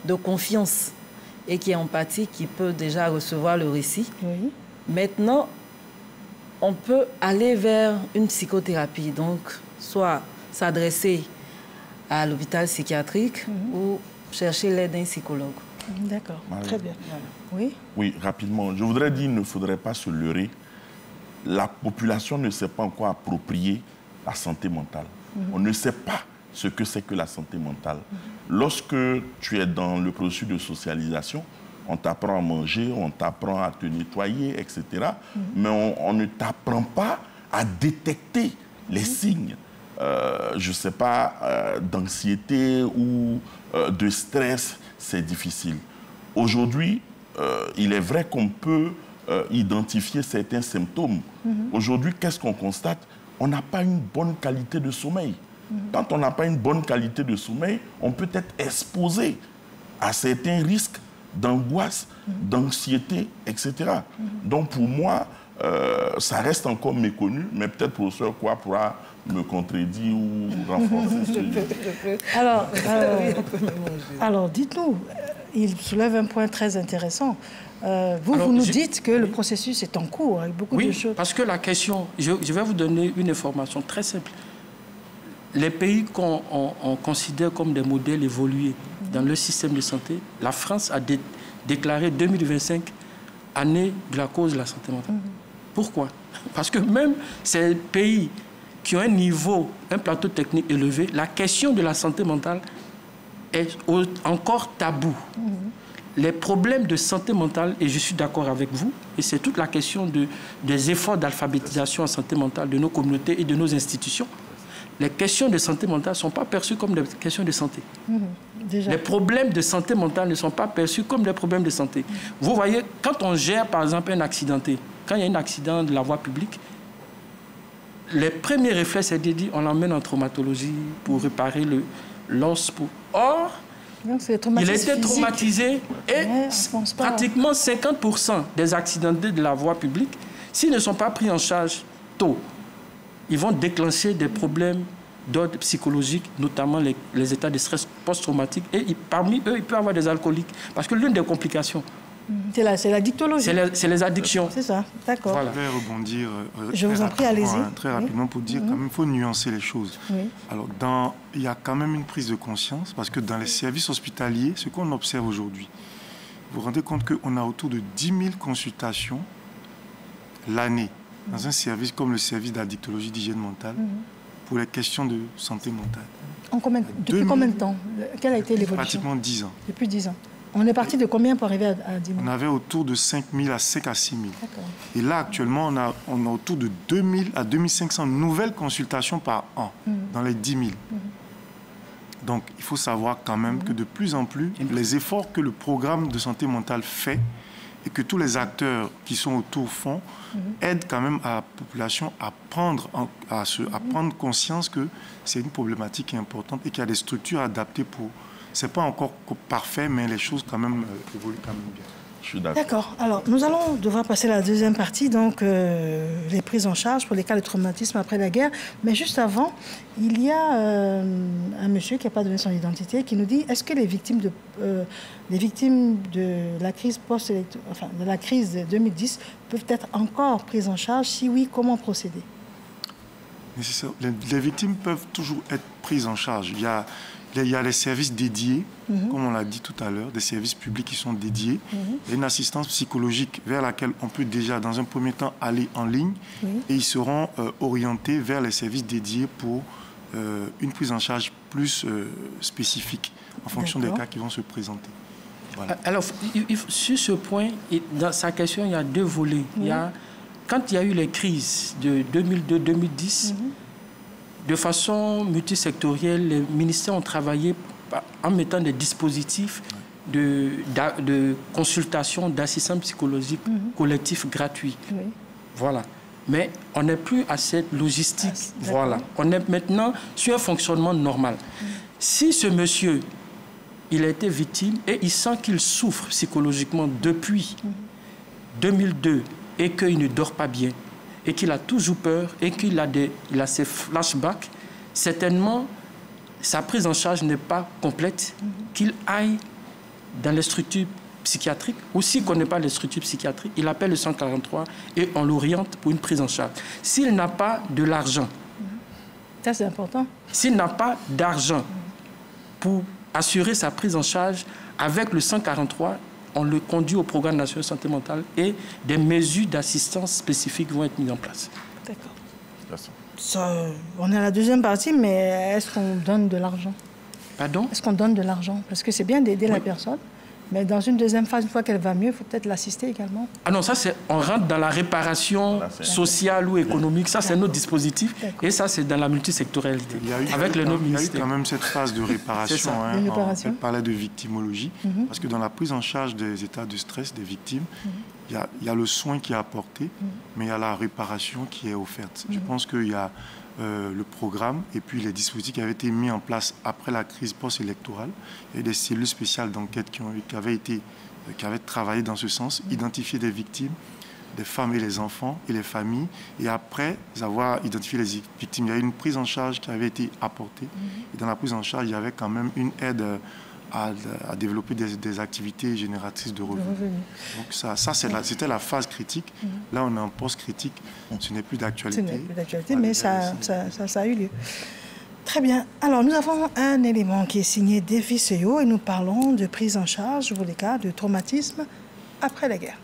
de confiance et qui est empathique, qui peut déjà recevoir le récit. Maintenant, on peut aller vers une psychothérapie, donc soit s'adresser à l'hôpital psychiatrique ou chercher l'aide d'un psychologue. D'accord, très bien. Voilà. Oui, rapidement. Je voudrais dire qu'il ne faudrait pas se leurrer. La population ne s'est pas encore appropriée la santé mentale. On ne sait pas ce que c'est que la santé mentale. Lorsque tu es dans le processus de socialisation, on t'apprend à manger, on t'apprend à te nettoyer, etc. Mais on ne t'apprend pas à détecter les signes, je ne sais pas, d'anxiété ou de stress, c'est difficile. Aujourd'hui, il est vrai qu'on peut identifier certains symptômes. Aujourd'hui, qu'est-ce qu'on constate? On n'a pas une bonne qualité de sommeil. Quand on n'a pas une bonne qualité de sommeil, on peut être exposé à certains risques d'angoisse, d'anxiété, etc. Donc pour moi, ça reste encore méconnu, mais peut-être le professeur Kwa pourra me contredire ou renforcer. Alors dites-nous, il soulève un point très intéressant. Vous nous dites que le processus est en cours avec beaucoup de choses. Parce que la question, je vais vous donner une information très simple. Les pays qu'on considère comme des modèles évolués dans le système de santé, la France a déclaré 2025 année de la cause de la santé mentale. Pourquoi? Parce que même ces pays qui ont un plateau technique élevé, la question de la santé mentale est encore tabou. Les problèmes de santé mentale, et je suis d'accord avec vous, et c'est toute la question des efforts d'alphabétisation en santé mentale de nos communautés et de nos institutions. Les questions de santé mentale ne sont pas perçues comme des questions de santé. Les problèmes de santé mentale ne sont pas perçus comme des problèmes de santé. Vous voyez, quand on gère par exemple un accidenté, quand il y a un accident de la voie publique, les premiers réflexes, c'est de dire on l'emmène en traumatologie pour réparer l'os. Or, il a été traumatisé et pratiquement 50% des accidentés de la voie publique, s'ils ne sont pas pris en charge tôt, ils vont déclencher des problèmes d'ordre psychologique, notamment les états de stress post-traumatique. Et parmi eux, il peut y avoir des alcooliques. Parce que l'une des complications, c'est la dictologie. C'est les addictions. C'est ça, d'accord. Voilà. Je vais rebondir je vous en prie, allez-y. Très rapidement pour dire quand même il faut nuancer les choses. Alors, il y a quand même une prise de conscience parce que dans les services hospitaliers, ce qu'on observe aujourd'hui, vous vous rendez compte qu'on a autour de 10 000 consultations l'année dans un service comme le service d'addictologie d'hygiène mentale pour les questions de santé mentale. Depuis combien de temps? Quelle a été l'évolution? Pratiquement 10 ans. Depuis 10 ans. On est parti de combien pour arriver à 10 000? On avait autour de 5 000 à 5 à 6 000. Et là, actuellement, on a autour de 2 000 à 2 500 nouvelles consultations par an dans les 10 000. Donc, il faut savoir quand même que de plus en plus, les efforts que le programme de santé mentale fait et que tous les acteurs qui sont autour font aident quand même à la population à prendre conscience que c'est une problématique importante et qu'il y a des structures adaptées pour... Ce n'est pas encore parfait, mais les choses quand même évoluent quand même bien. Je suis d'accord. D'accord. Alors, nous allons devoir passer à la deuxième partie, donc les prises en charge pour les cas de traumatisme après la guerre. Mais juste avant, il y a un monsieur qui n'a pas donné son identité qui nous dit: est-ce que les victimes de la crise de la crise de 2010 peuvent être encore prises en charge? Si oui, comment procéder? Les victimes peuvent toujours être prises en charge. Il y a les services dédiés, comme on l'a dit tout à l'heure, des services publics qui sont dédiés. Il y a une assistance psychologique vers laquelle on peut déjà, dans un premier temps, aller en ligne. Et ils seront orientés vers les services dédiés pour une prise en charge plus spécifique, en fonction des cas qui vont se présenter. Voilà. Alors, sur ce point, dans sa question, il y a deux volets. Quand il y a eu les crises de 2002-2010, de façon multisectorielle, les ministères ont travaillé en mettant des dispositifs de consultation, d'assistance psychologique collectif gratuit. Voilà. Mais on n'est plus à cette logistique. Voilà. On est maintenant sur un fonctionnement normal. Si ce monsieur, il a été victime et il sent qu'il souffre psychologiquement depuis 2002 et qu'il ne dort pas bien, et qu'il a toujours peur, et qu'il a ses flashbacks, certainement, sa prise en charge n'est pas complète, qu'il aille dans les structures psychiatriques, ou s'il ne connaît pas les structures psychiatriques, il appelle le 143 et on l'oriente pour une prise en charge. S'il n'a pas de l'argent, ça c'est important. S'il n'a pas d'argent pour assurer sa prise en charge avec le 143, on le conduit au programme national de santé mentale et des mesures d'assistance spécifiques vont être mises en place. D'accord. On est à la deuxième partie, mais est-ce qu'on donne de l'argent? Pardon? Est-ce qu'on donne de l'argent? Parce que c'est bien d'aider la personne, mais dans une deuxième phase, une fois qu'elle va mieux, il faut peut-être l'assister également. Ah non, ça c'est, on rentre dans la réparation sociale ou économique, ça c'est notre dispositif, et ça c'est dans la multisectorialité, avec les autres ministères. Il y a eu quand même cette phase de réparation, on parlait de victimologie, parce que dans la prise en charge des états de stress des victimes, il y a le soin qui est apporté, mais il y a la réparation qui est offerte. Je pense qu'il y a le programme et puis les dispositifs qui avaient été mis en place après la crise post-électorale. Il y a des cellules spéciales d'enquête qui avaient été qui avait travaillé dans ce sens, identifier des victimes, des femmes et les enfants et les familles. Et après avoir identifié les victimes, il y a eu une prise en charge qui avait été apportée. Et dans la prise en charge, il y avait quand même une aide à développer des activités génératrices de revenus. Donc ça c'était la phase critique. Là, on est en post-critique. Ce n'est plus d'actualité. Ce n'est plus d'actualité, mais ça a eu lieu. Très bien. Alors, nous avons un élément qui est signé Davis Seyo et nous parlons de prise en charge pour les cas de traumatisme après la guerre.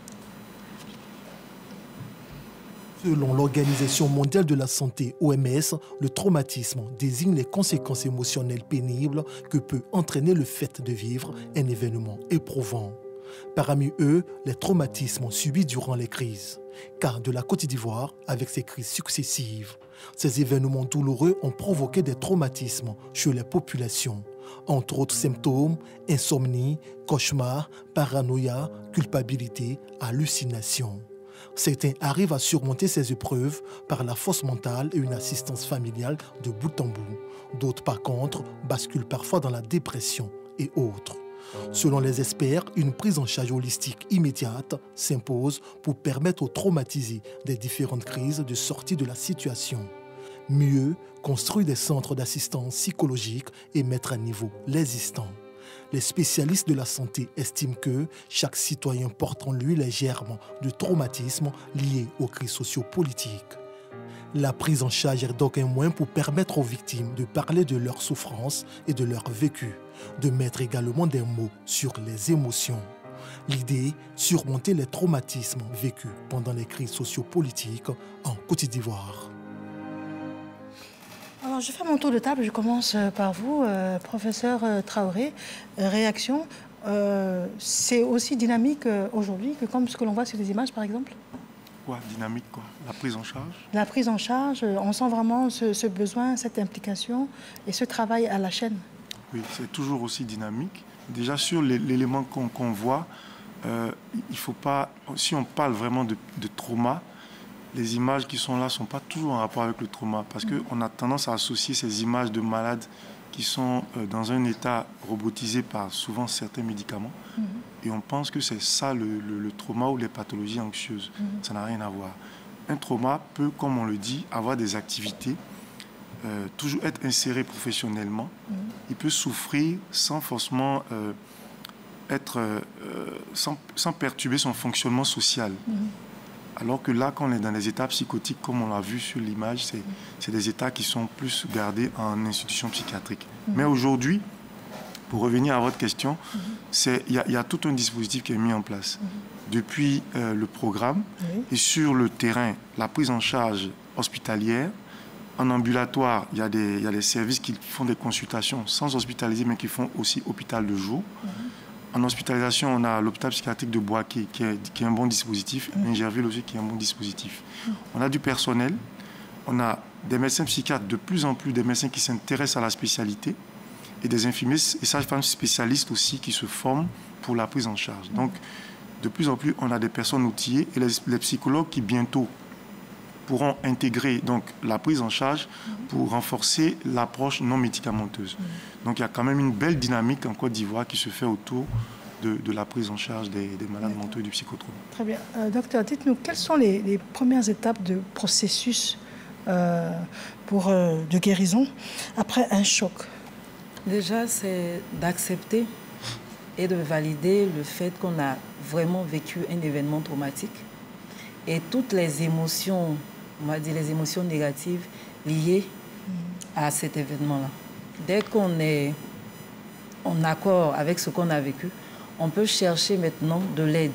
Selon l'Organisation mondiale de la santé, OMS, le traumatisme désigne les conséquences émotionnelles pénibles que peut entraîner le fait de vivre un événement éprouvant. Parmi eux, les traumatismes subis durant les crises. Car de la Côte d'Ivoire, avec ses crises successives, ces événements douloureux ont provoqué des traumatismes chez les populations. Entre autres symptômes, insomnie, cauchemars, paranoïa, culpabilité, hallucination. Certains arrivent à surmonter ces épreuves par la force mentale et une assistance familiale de bout en bout. D'autres, par contre, basculent parfois dans la dépression et autres. Selon les experts, une prise en charge holistique immédiate s'impose pour permettre aux traumatisés des différentes crises de sortir de la situation. Mieux, construire des centres d'assistance psychologique et mettre à niveau l'existant. Les spécialistes de la santé estiment que chaque citoyen porte en lui les germes de traumatisme liés aux crises sociopolitiques. La prise en charge est donc un moyen pour permettre aux victimes de parler de leurs souffrances et de leur vécu, de mettre également des mots sur les émotions. L'idée, surmonter les traumatismes vécus pendant les crises sociopolitiques en Côte d'Ivoire. Alors, je fais mon tour de table. Je commence par vous, professeur Traoré. Réaction, c'est aussi dynamique aujourd'hui que comme ce que l'on voit sur les images, par exemple? Quoi, dynamique, quoi? La prise en charge? La prise en charge, on sent vraiment ce besoin, cette implication et ce travail à la chaîne. Oui, c'est toujours aussi dynamique. Déjà, sur l'élément qu'on voit, il faut pas... Si on parle vraiment de trauma, les images qui sont là ne sont pas toujours en rapport avec le trauma parce qu'on a tendance à associer ces images de malades qui sont dans un état robotisé par souvent certains médicaments et on pense que c'est ça le trauma ou les pathologies anxieuses. Ça n'a rien à voir. Un trauma peut, comme on le dit, avoir des activités, toujours être inséré professionnellement. Il peut souffrir sans forcément sans perturber son fonctionnement social. Alors que là, quand on est dans les états psychotiques, comme on l'a vu sur l'image, c'est des états qui sont plus gardés en institution psychiatrique. Mais aujourd'hui, pour revenir à votre question, il y a tout un dispositif qui est mis en place. Depuis le programme et sur le terrain, la prise en charge hospitalière, en ambulatoire, il y a des services qui font des consultations sans hospitaliser, mais qui font aussi hôpital de jour. En hospitalisation, on a l'hôpital psychiatrique de Boaké, qui est un bon dispositif, Mingerville aussi, qui est un bon dispositif. On a du personnel, on a des médecins psychiatres, de plus en plus des médecins qui s'intéressent à la spécialité, et des infirmiers et sages-femmes spécialistes aussi qui se forment pour la prise en charge. Donc, de plus en plus, on a des personnes outillées et les psychologues qui bientôt pourront intégrer donc, la prise en charge pour renforcer l'approche non médicamenteuse. Donc il y a quand même une belle dynamique en Côte d'Ivoire qui se fait autour de la prise en charge des malades mentaux et du psychotrauma. Très bien. Docteur, dites-nous, quelles sont les premières étapes de processus de guérison après un choc? Déjà, c'est d'accepter et de valider le fait qu'on a vraiment vécu un événement traumatique et toutes les émotions, on va dire les émotions négatives liées à cet événement-là. Dès qu'on est en accord avec ce qu'on a vécu, on peut chercher maintenant de l'aide.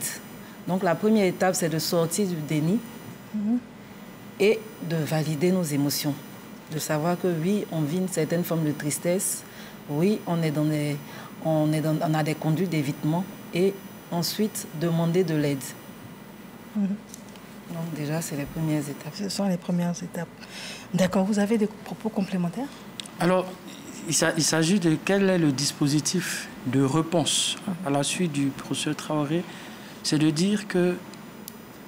Donc la première étape, c'est de sortir du déni et de valider nos émotions. De savoir que oui, on vit une certaine forme de tristesse, oui, on a des conduites d'évitement et ensuite demander de l'aide. Donc déjà, c'est les premières étapes. Ce sont les premières étapes. D'accord, vous avez des propos complémentaires? Alors, il s'agit de quel est le dispositif de réponse à la suite du professeur Traoré. C'est de dire que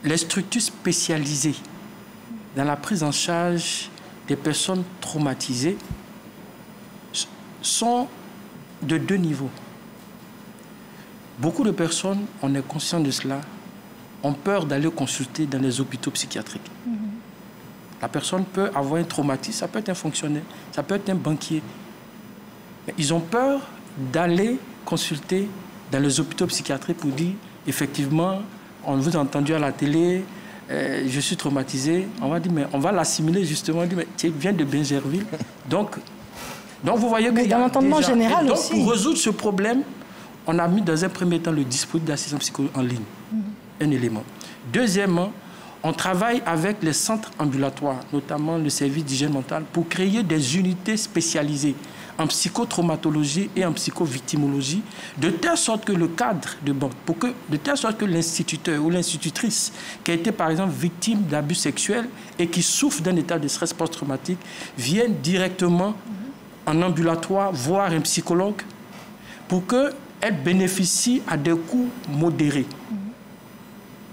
les structures spécialisées dans la prise en charge des personnes traumatisées sont de deux niveaux. beaucoup de personnes, on est conscient de cela, ont peur d'aller consulter dans les hôpitaux psychiatriques. La personne peut avoir un traumatisme, ça peut être un fonctionnaire, ça peut être un banquier. Mais ils ont peur d'aller consulter dans les hôpitaux psychiatriques pour dire, effectivement, on vous a entendu à la télé, je suis traumatisé. On va dire, mais on va l'assimiler justement. On dit, mais tu viens de Bingerville. Donc vous voyez que dans l'entendement général donc, aussi. Pour résoudre ce problème, on a mis dans un premier temps le dispositif d'assistance psychologique en ligne. Un élément. Deuxièmement, on travaille avec les centres ambulatoires, notamment le service d'hygiène mentale, pour créer des unités spécialisées en psychotraumatologie et en psychovictimologie, de telle sorte que le cadre de telle sorte que l'instituteur ou l'institutrice qui a été par exemple victime d'abus sexuels et qui souffre d'un état de stress post-traumatique vienne directement en ambulatoire voir un psychologue pour qu'elle bénéficie à des coûts modérés.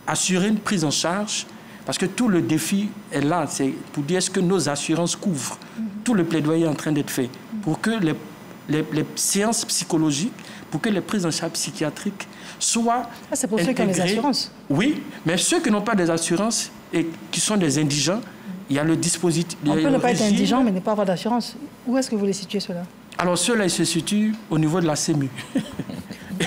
Assurer une prise en charge, parce que tout le défi est là, c'est pour dire est-ce que nos assurances couvrent. Tout le plaidoyer est en train d'être fait pour que les séances psychologiques, pour que les prises en charge psychiatriques soient c'est pour ceux qui ont des assurances. Oui, mais ceux qui n'ont pas des assurances et qui sont des indigents, il y a le dispositif. On peut ne pas être indigent, mais ne pas avoir d'assurance. Où est-ce que vous les situez, ceux-là? Alors, ceux-là, ils se situent au niveau de la CEMU.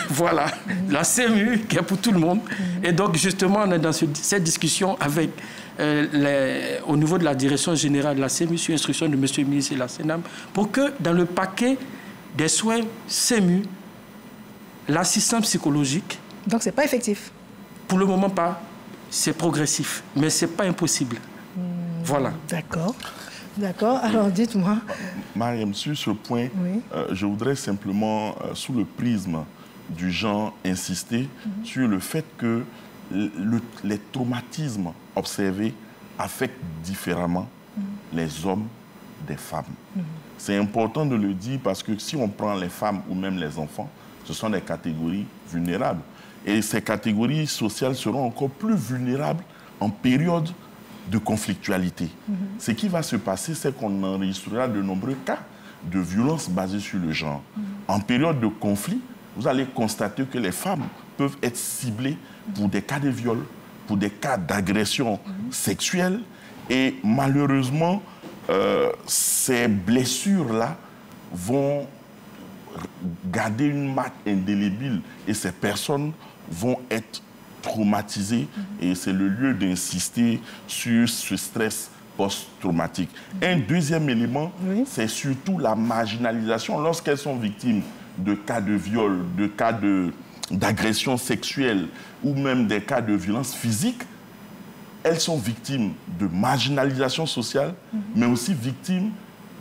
Voilà, la CEMU qui est pour tout le monde. Et donc, justement, on est dans cette discussion avec, au niveau de la direction générale de la CEMU, sur instruction de M. le ministre et la CENAM, pour que dans le paquet des soins CEMU, l'assistance psychologique... Donc, ce n'est pas effectif? Pour le moment, pas. C'est progressif, mais ce n'est pas impossible. Voilà. D'accord. D'accord. Alors, dites-moi. Mariam, sur ce point, oui. Je voudrais simplement, sous le prisme du genre, insister sur le fait que les traumatismes observés affectent différemment les hommes des femmes. C'est important de le dire parce que si on prend les femmes ou même les enfants, ce sont des catégories vulnérables. Et ces catégories sociales seront encore plus vulnérables en période de conflictualité. Ce qui va se passer, c'est qu'on enregistrera de nombreux cas de violences basées sur le genre. En période de conflit, vous allez constater que les femmes peuvent être ciblées pour des cas de viol, pour des cas d'agression sexuelle. Et malheureusement, ces blessures-là vont garder une marque indélébile et ces personnes vont être traumatisées. Et c'est le lieu d'insister sur ce stress post-traumatique. Un deuxième élément, c'est surtout la marginalisation lorsqu'elles sont victimes de cas de viol, de cas d'agression sexuelle ou même des cas de violence physique. Elles sont victimes de marginalisation sociale, mais aussi victimes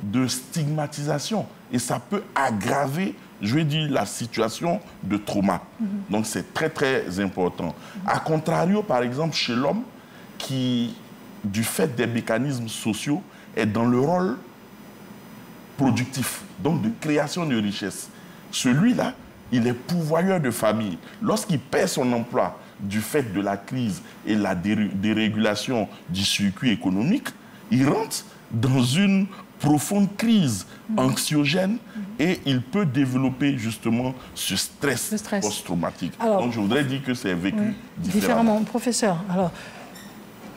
de stigmatisation. Et ça peut aggraver, je vais dire, la situation de trauma. Donc c'est très, très important. A contrario, par exemple, chez l'homme qui, du fait des mécanismes sociaux, est dans le rôle productif, donc de création de richesse. Celui-là, il est pourvoyeur de famille. Lorsqu'il perd son emploi du fait de la crise et la dérégulation du circuit économique, il rentre dans une profonde crise anxiogène et il peut développer justement ce stress post-traumatique. Donc je voudrais dire que c'est vécu différemment. Professeur, alors,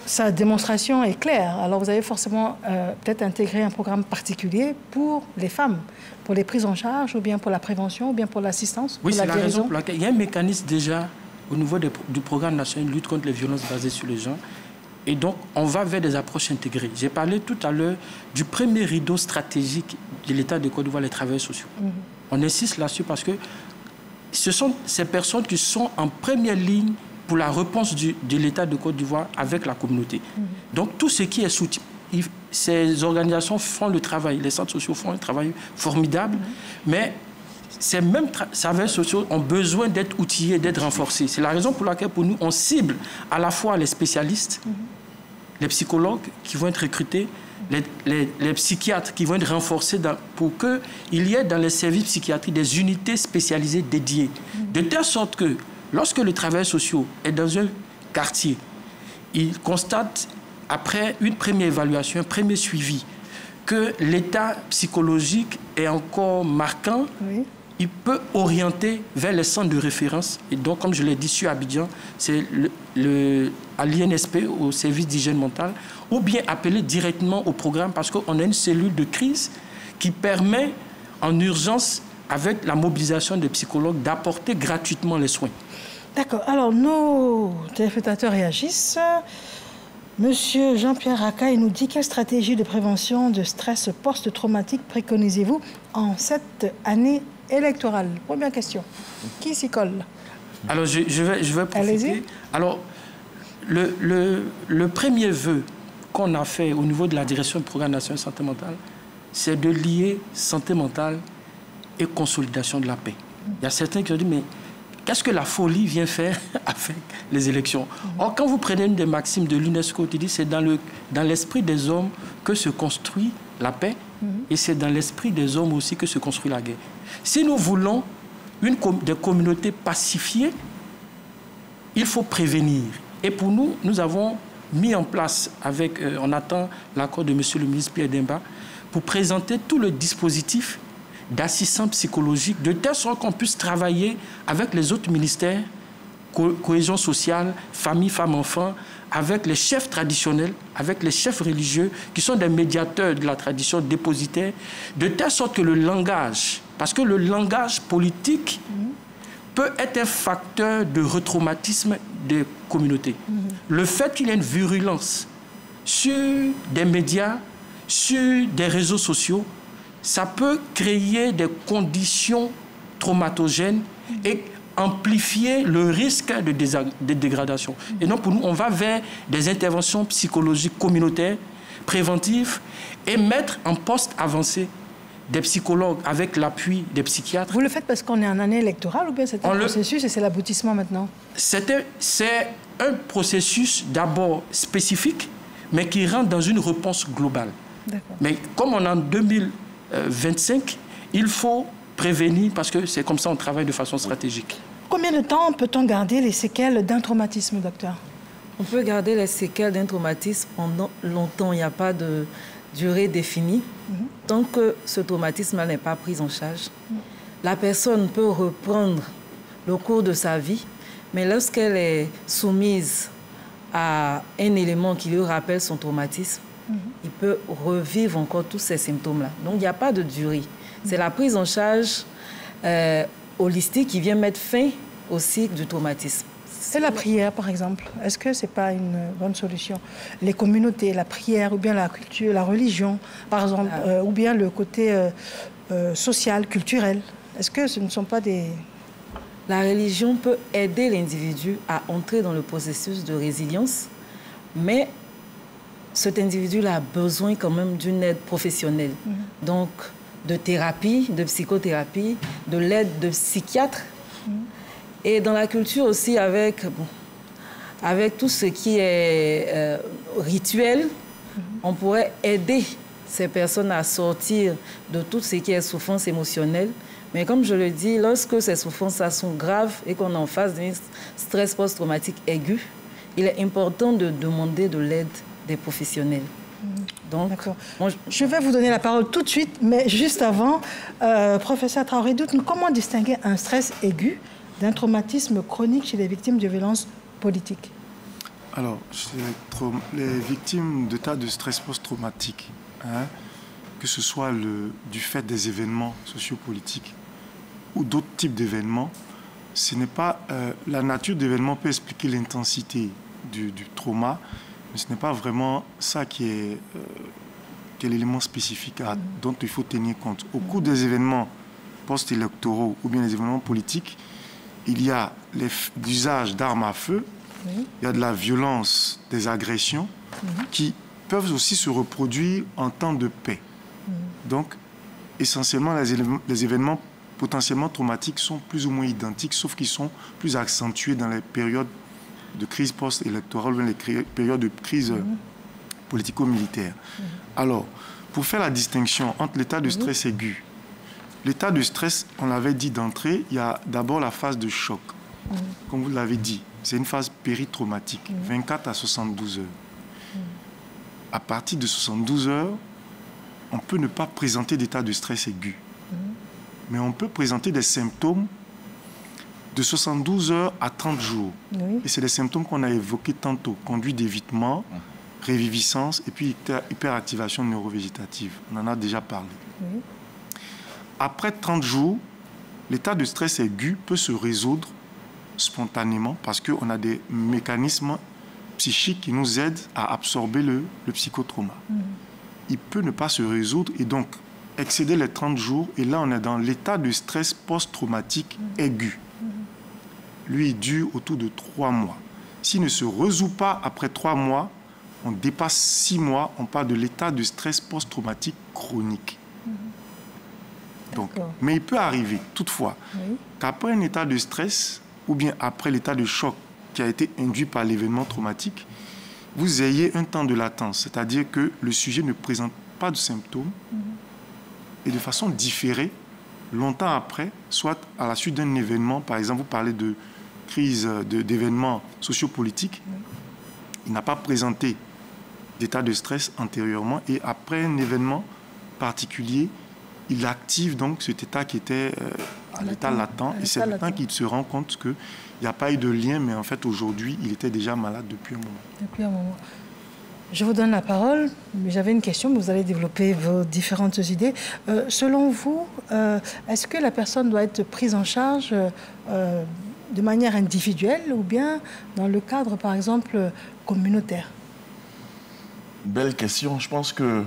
sa démonstration est claire. Alors vous avez forcément peut-être intégré un programme particulier pour les femmes, pour les prises en charge, ou bien pour la prévention, ou bien pour l'assistance. Oui, c'est la raison pour laquelle il y a un mécanisme déjà au niveau du programme national de lutte contre les violences basées sur les genres. Et donc, on va vers des approches intégrées. J'ai parlé tout à l'heure du premier rideau stratégique de l'État de Côte d'Ivoire, les travailleurs sociaux. On insiste là-dessus parce que ce sont ces personnes qui sont en première ligne pour la réponse de l'État de Côte d'Ivoire avec la communauté. Donc, tout ce qui est soutien, ces organisations font le travail, les centres sociaux font un travail formidable, mais ces mêmes travailleurs sociaux ont besoin d'être outillés, d'être renforcés. C'est la raison pour laquelle, pour nous, on cible à la fois les spécialistes, les psychologues qui vont être recrutés, les psychiatres qui vont être renforcés pour qu'il y ait dans les services psychiatriques des unités spécialisées dédiées. De telle sorte que, lorsque le travailleur social est dans un quartier, il constate, après une première évaluation, un premier suivi, que l'état psychologique est encore marquant, il peut orienter vers les centres de référence. Et donc, comme je l'ai dit, sur Abidjan, c'est à l'INSP, au service d'hygiène mentale, ou bien appeler directement au programme parce qu'on a une cellule de crise qui permet, en urgence, avec la mobilisation des psychologues, d'apporter gratuitement les soins. D'accord. Alors, nos téléspectateurs réagissent. Monsieur Jean-Pierre Racaille nous dit: quelle stratégie de prévention de stress post-traumatique préconisez-vous en cette année électorale? Première question. Qui s'y colle? Alors, je vais profiter. Alors, le premier vœu qu'on a fait au niveau de la direction du programme national de santé mentale, c'est de lier santé mentale et consolidation de la paix. Il y a certains qui ont dit, mais qu'est-ce que la folie vient faire avec les élections? Or, quand vous prenez une des maximes de l'UNESCO, qui dit c'est dans l'esprit des hommes que se construit la paix, et c'est dans l'esprit des hommes aussi que se construit la guerre. Si nous voulons des communautés pacifiées, il faut prévenir. Et pour nous, nous avons mis en place, on attend l'accord de M. le ministre Pierre Demba, pour présenter tout le dispositif d'assistance psychologique, de telle sorte qu'on puisse travailler avec les autres ministères, cohésion sociale, famille, femmes, enfants, avec les chefs traditionnels, avec les chefs religieux, qui sont des médiateurs de la tradition dépositaire, de telle sorte que le langage, parce que le langage politique peut être un facteur de retraumatisme des communautés. Le fait qu'il y ait une virulence sur des médias, sur des réseaux sociaux, ça peut créer des conditions traumatogènes et amplifier le risque de dégradation. Et donc, pour nous, on va vers des interventions psychologiques communautaires, préventives, et mettre en poste avancé des psychologues avec l'appui des psychiatres. Vous le faites parce qu'on est en année électorale ou bien c'est un processus et c'est l'aboutissement maintenant? C'est un processus d'abord spécifique, mais qui rentre dans une réponse globale. Mais comme on est en 2025, il faut prévenir parce que c'est comme ça qu'on travaille de façon stratégique. Combien de temps peut-on garder les séquelles d'un traumatisme, docteur? On peut garder les séquelles d'un traumatisme pendant longtemps. Il n'y a pas de durée définie. Tant que ce traumatisme n'est pas pris en charge, la personne peut reprendre le cours de sa vie, mais lorsqu'elle est soumise à un élément qui lui rappelle son traumatisme, il peut revivre encore tous ces symptômes-là. Donc, il n'y a pas de durée. C'est la prise en charge holistique qui vient mettre fin au cycle du traumatisme. C'est la prière, par exemple. Est-ce que ce n'est pas une bonne solution? Les communautés, la prière, ou bien la culture, la religion, par exemple, ou bien le côté social, culturel. Est-ce que ce ne sont pas des... La religion peut aider l'individu à entrer dans le processus de résilience, mais cet individu-là a besoin quand même d'une aide professionnelle. Donc, de thérapie, de psychothérapie, de l'aide de psychiatres. Et dans la culture aussi, avec tout ce qui est rituel, on pourrait aider ces personnes à sortir de tout ce qui est souffrance émotionnelle. Mais comme je le dis, lorsque ces souffrances sont graves et qu'on est en face d'un stress post-traumatique aigu, il est important de demander de l'aide des professionnels. Donc, je vais vous donner la parole tout de suite, mais juste avant, professeur Traoré, dites-nous comment distinguer un stress aigu d'un traumatisme chronique chez les victimes de violences politiques? Alors, les victimes d'état de stress post-traumatique, que ce soit du fait des événements sociopolitiques ou d'autres types d'événements, ce n'est pas... la nature d'événements peut expliquer l'intensité du trauma, mais ce n'est pas vraiment ça qui est l'élément spécifique dont il faut tenir compte. Au cours des événements post-électoraux ou bien les événements politiques, il y a l'usage d'armes à feu, il y a de la violence, des agressions qui peuvent aussi se reproduire en temps de paix. Donc, essentiellement, les événements potentiellement traumatiques sont plus ou moins identiques, sauf qu'ils sont plus accentués dans les périodes de crise post-électorale ou les périodes de crise politico-militaire. Alors, pour faire la distinction entre l'état de stress aigu, l'état de stress, on l'avait dit d'entrée, il y a d'abord la phase de choc. Comme vous l'avez dit, c'est une phase péritraumatique, 24 à 72 heures. À partir de 72 heures, on peut ne pas présenter d'état de stress aigu. mais on peut présenter des symptômes de 72 heures à 30 jours. Oui. Et c'est des symptômes qu'on a évoqués tantôt, conduite d'évitement, réviviscence et puis hyperactivation neurovégétative. On en a déjà parlé. Oui. Après 30 jours, l'état de stress aigu peut se résoudre spontanément parce qu'on a des mécanismes psychiques qui nous aident à absorber le psychotrauma. Il peut ne pas se résoudre et donc excéder les 30 jours et là on est dans l'état de stress post-traumatique aigu. Lui, il dure autour de 3 mois. S'il ne se résout pas après 3 mois, on dépasse 6 mois, on parle de l'état de stress post-traumatique chronique. Donc, mais il peut arriver, toutefois, qu'après un état de stress, ou bien après l'état de choc qui a été induit par l'événement traumatique, vous ayez un temps de latence, c'est-à-dire que le sujet ne présente pas de symptômes et de façon différée, longtemps après, soit à la suite d'un événement, par exemple, vous parlez de crise d'événements sociopolitiques, il n'a pas présenté d'état de stress antérieurement et après un événement particulier, il active donc cet état qui était à l'état latent et c'est maintenant qu'il se rend compte qu'il n'y a pas eu de lien, mais en fait aujourd'hui, il était déjà malade depuis un moment. Depuis un moment. Je vous donne la parole, mais j'avais une question, mais vous allez développer vos différentes idées. Selon vous, est-ce que la personne doit être prise en charge de manière individuelle ou bien dans le cadre, par exemple, communautaire? Belle question. Je pense que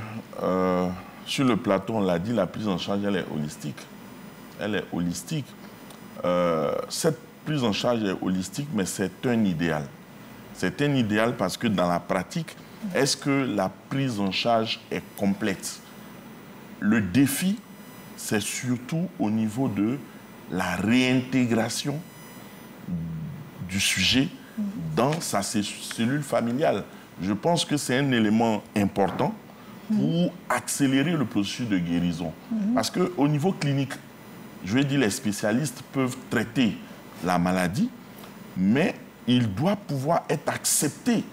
sur le plateau, on l'a dit, la prise en charge, elle est holistique. Elle est holistique. Cette prise en charge est holistique, mais c'est un idéal. C'est un idéal parce que dans la pratique, est-ce que la prise en charge est complète? Le défi, c'est surtout au niveau de la réintégration du sujet dans sa cellule familiale. Je pense que c'est un élément important pour accélérer le processus de guérison. Parce qu'au niveau clinique, je vais dire, les spécialistes peuvent traiter la maladie, mais il doit pouvoir être accepté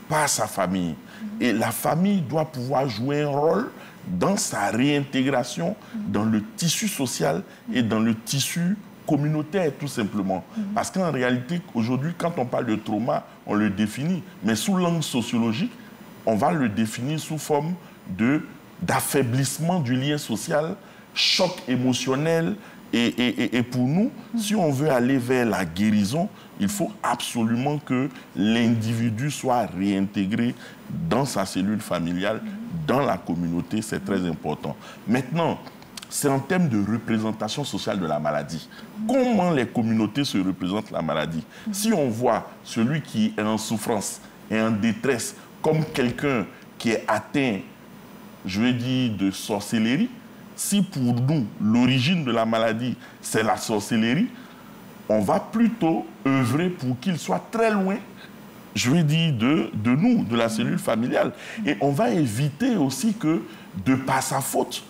par sa famille. Et la famille doit pouvoir jouer un rôle dans sa réintégration dans le tissu social et dans le tissu communautaire, tout simplement. Parce qu'en réalité, aujourd'hui, quand on parle de trauma, on le définit. Mais sous l'angle sociologique, on va le définir sous forme d'affaiblissement du lien social, choc émotionnel. Et pour nous, si on veut aller vers la guérison, il faut absolument que l'individu soit réintégré dans sa cellule familiale, dans la communauté. C'est très important. Maintenant, c'est en termes de représentation sociale de la maladie. Comment les communautés se représentent la maladie? Si on voit celui qui est en souffrance et en détresse comme quelqu'un qui est atteint, je veux dire, de sorcellerie, si pour nous, l'origine de la maladie, c'est la sorcellerie, on va plutôt œuvrer pour qu'il soit très loin, je veux dire, de nous, de la cellule familiale. Et on va éviter aussi que, de par sa faute,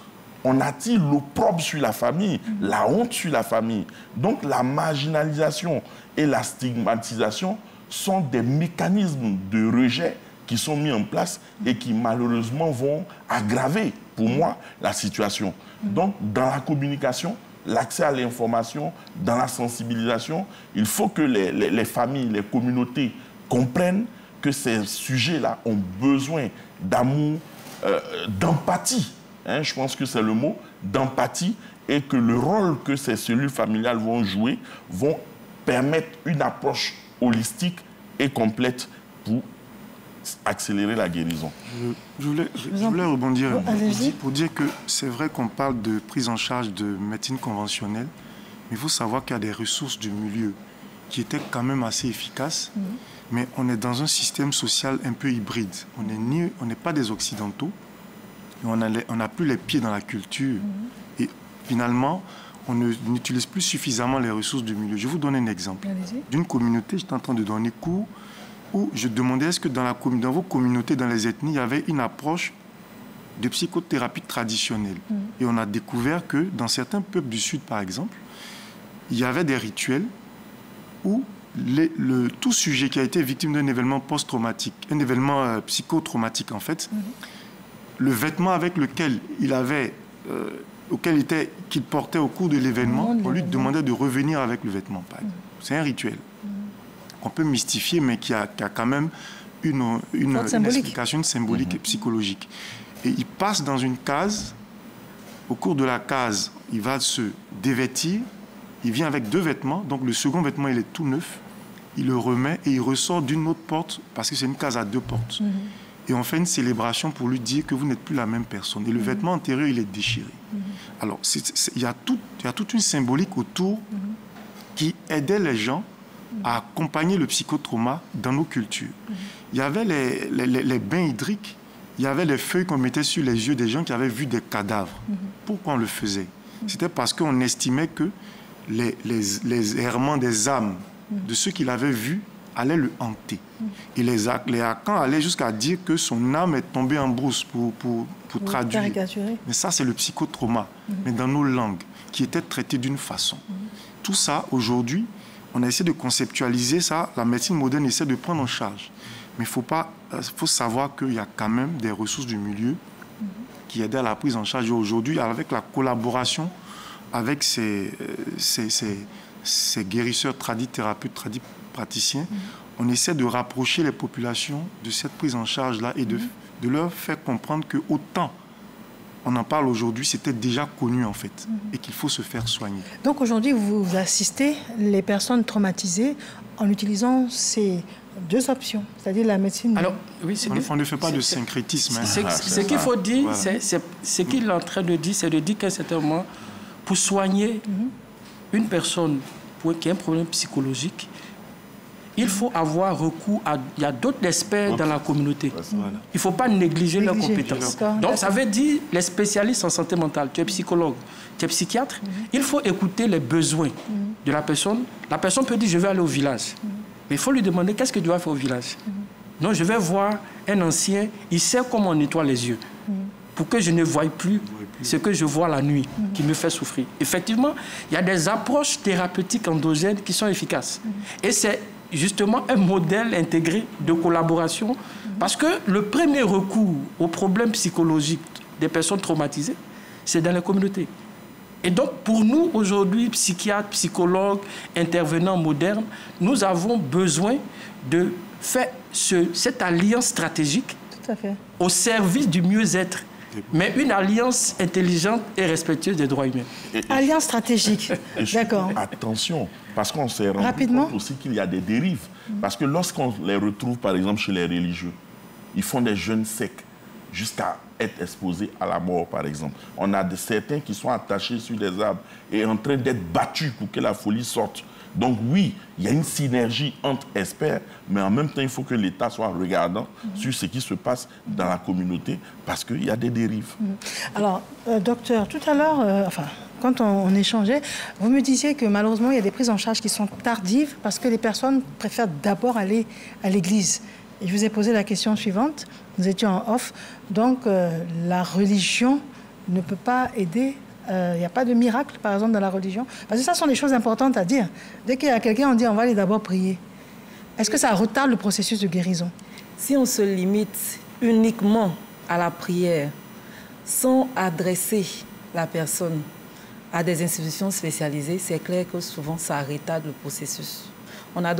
on attire l'opprobre sur la famille, la honte sur la famille. Donc la marginalisation et la stigmatisation sont des mécanismes de rejet qui sont mis en place et qui malheureusement vont aggraver, pour moi, la situation. Donc dans la communication, l'accès à l'information, dans la sensibilisation, il faut que les familles, les communautés comprennent que ces sujets-là ont besoin d'amour, d'empathie. Je pense que c'est le mot, d'empathie, et que le rôle que ces cellules familiales vont jouer vont permettre une approche holistique et complète pour accélérer la guérison. Je voulais rebondir pour dire que c'est vrai qu'on parle de prise en charge de médecine conventionnelle, mais il faut savoir qu'il y a des ressources du milieu qui étaient quand même assez efficaces, mais on est dans un système social un peu hybride. On n'est pas des Occidentaux, on n'a plus les pieds dans la culture. Et finalement, on n'utilise plus suffisamment les ressources du milieu. Je vous donne un exemple. D'une communauté, j'étais en train de donner cours, où je demandais est-ce que dans vos communautés, dans les ethnies, il y avait une approche de psychothérapie traditionnelle. Et on a découvert que dans certains peuples du Sud, par exemple, il y avait des rituels où tout sujet qui a été victime d'un événement post-traumatique, un événement psychotraumatique en fait, le vêtement avec lequel il avait qu'il portait au cours de l'événement, on lui demandait de revenir avec le vêtement. C'est un rituel qu'on peut mystifier, mais qui a quand même une explication, une symbolique et psychologique. Et il passe dans une case. Au cours de la case, il va se dévêtir. Il vient avec 2 vêtements. Donc le second vêtement, il est tout neuf. Il le remet et il ressort d'une autre porte parce que c'est une case à 2 portes. Et on fait une célébration pour lui dire que vous n'êtes plus la même personne. Et le vêtement antérieur, il est déchiré. Alors, il y a toute une symbolique autour qui aidait les gens à accompagner le psychotrauma dans nos cultures. Il y avait les bains hydriques, il y avait les feuilles qu'on mettait sur les yeux des gens qui avaient vu des cadavres. Pourquoi on le faisait? C'était parce qu'on estimait que les errements des âmes de ceux qu'il avait vus allaient le hanter. Et les Akans allaient jusqu'à dire que son âme est tombée en brousse pour traduire. Mais ça, c'est le psychotrauma, mais dans nos langues, qui était traité d'une façon. Tout ça, aujourd'hui, on a essayé de conceptualiser ça. La médecine moderne essaie de prendre en charge. Mais il faut savoir qu'il y a quand même des ressources du milieu qui aident à la prise en charge. Aujourd'hui, avec la collaboration avec ces guérisseurs thérapeutes praticiens, on essaie de rapprocher les populations de cette prise en charge-là et de leur faire comprendre que autant on en parle aujourd'hui, c'était déjà connu en fait, et qu'il faut se faire soigner. Donc aujourd'hui, vous assistez les personnes traumatisées en utilisant ces 2 options, c'est-à-dire la médecine. Alors, oui, on ne fait pas de syncrétisme. Ce qu'il faut dire, voilà. Ce qu'il est en train de dire, c'est de dire qu'à un certain moment, pour soigner une personne qui a un problème psychologique, il faut avoir recours à... Il y a d'autres experts dans la communauté. Il ne faut pas négliger leurs compétences. Donc, ça veut dire les spécialistes en santé mentale. Tu es psychologue, tu es psychiatre. Il faut écouter les besoins de la personne. La personne peut dire, je vais aller au village. Mais il faut lui demander, qu'est-ce que tu vas faire au village? Non, je vais voir un ancien, il sait comment on nettoie les yeux. Pour que je ne voie plus ce que je vois la nuit, qui me fait souffrir. Effectivement, il y a des approches thérapeutiques endogènes qui sont efficaces. Et c'est justement un modèle intégré de collaboration, parce que le premier recours aux problèmes psychologiques des personnes traumatisées, c'est dans les communautés. Et donc, pour nous, aujourd'hui, psychiatres, psychologues, intervenants modernes, nous avons besoin de faire cette alliance stratégique au service du mieux-être, mais une alliance intelligente et respectueuse des droits humains. Alliance stratégique, d'accord. Attention, parce qu'on s'est rendu compte aussi qu'il y a des dérives. Parce que lorsqu'on les retrouve, par exemple, chez les religieux, ils font des jeûnes secs jusqu'à être exposés à la mort, par exemple. On a certains qui sont attachés sur des arbres et en train d'être battus pour que la folie sorte. Donc oui, il y a une synergie entre experts, mais en même temps, il faut que l'État soit regardant sur ce qui se passe dans la communauté, parce qu'il y a des dérives. Alors, docteur, tout à l'heure, quand on échangeait, vous me disiez que malheureusement, il y a des prises en charge qui sont tardives parce que les personnes préfèrent d'abord aller à l'église. Et je vous ai posé la question suivante, nous étions en off, donc la religion ne peut pas aider. Il n'y a pas de miracle, par exemple, dans la religion. Parce que ça sont des choses importantes à dire. Dès qu'il y a quelqu'un, on dit on va aller d'abord prier. Est-ce que ça retarde le processus de guérison? Si on se limite uniquement à la prière, sans adresser la personne à des institutions spécialisées, c'est clair que souvent ça retarde le processus. On a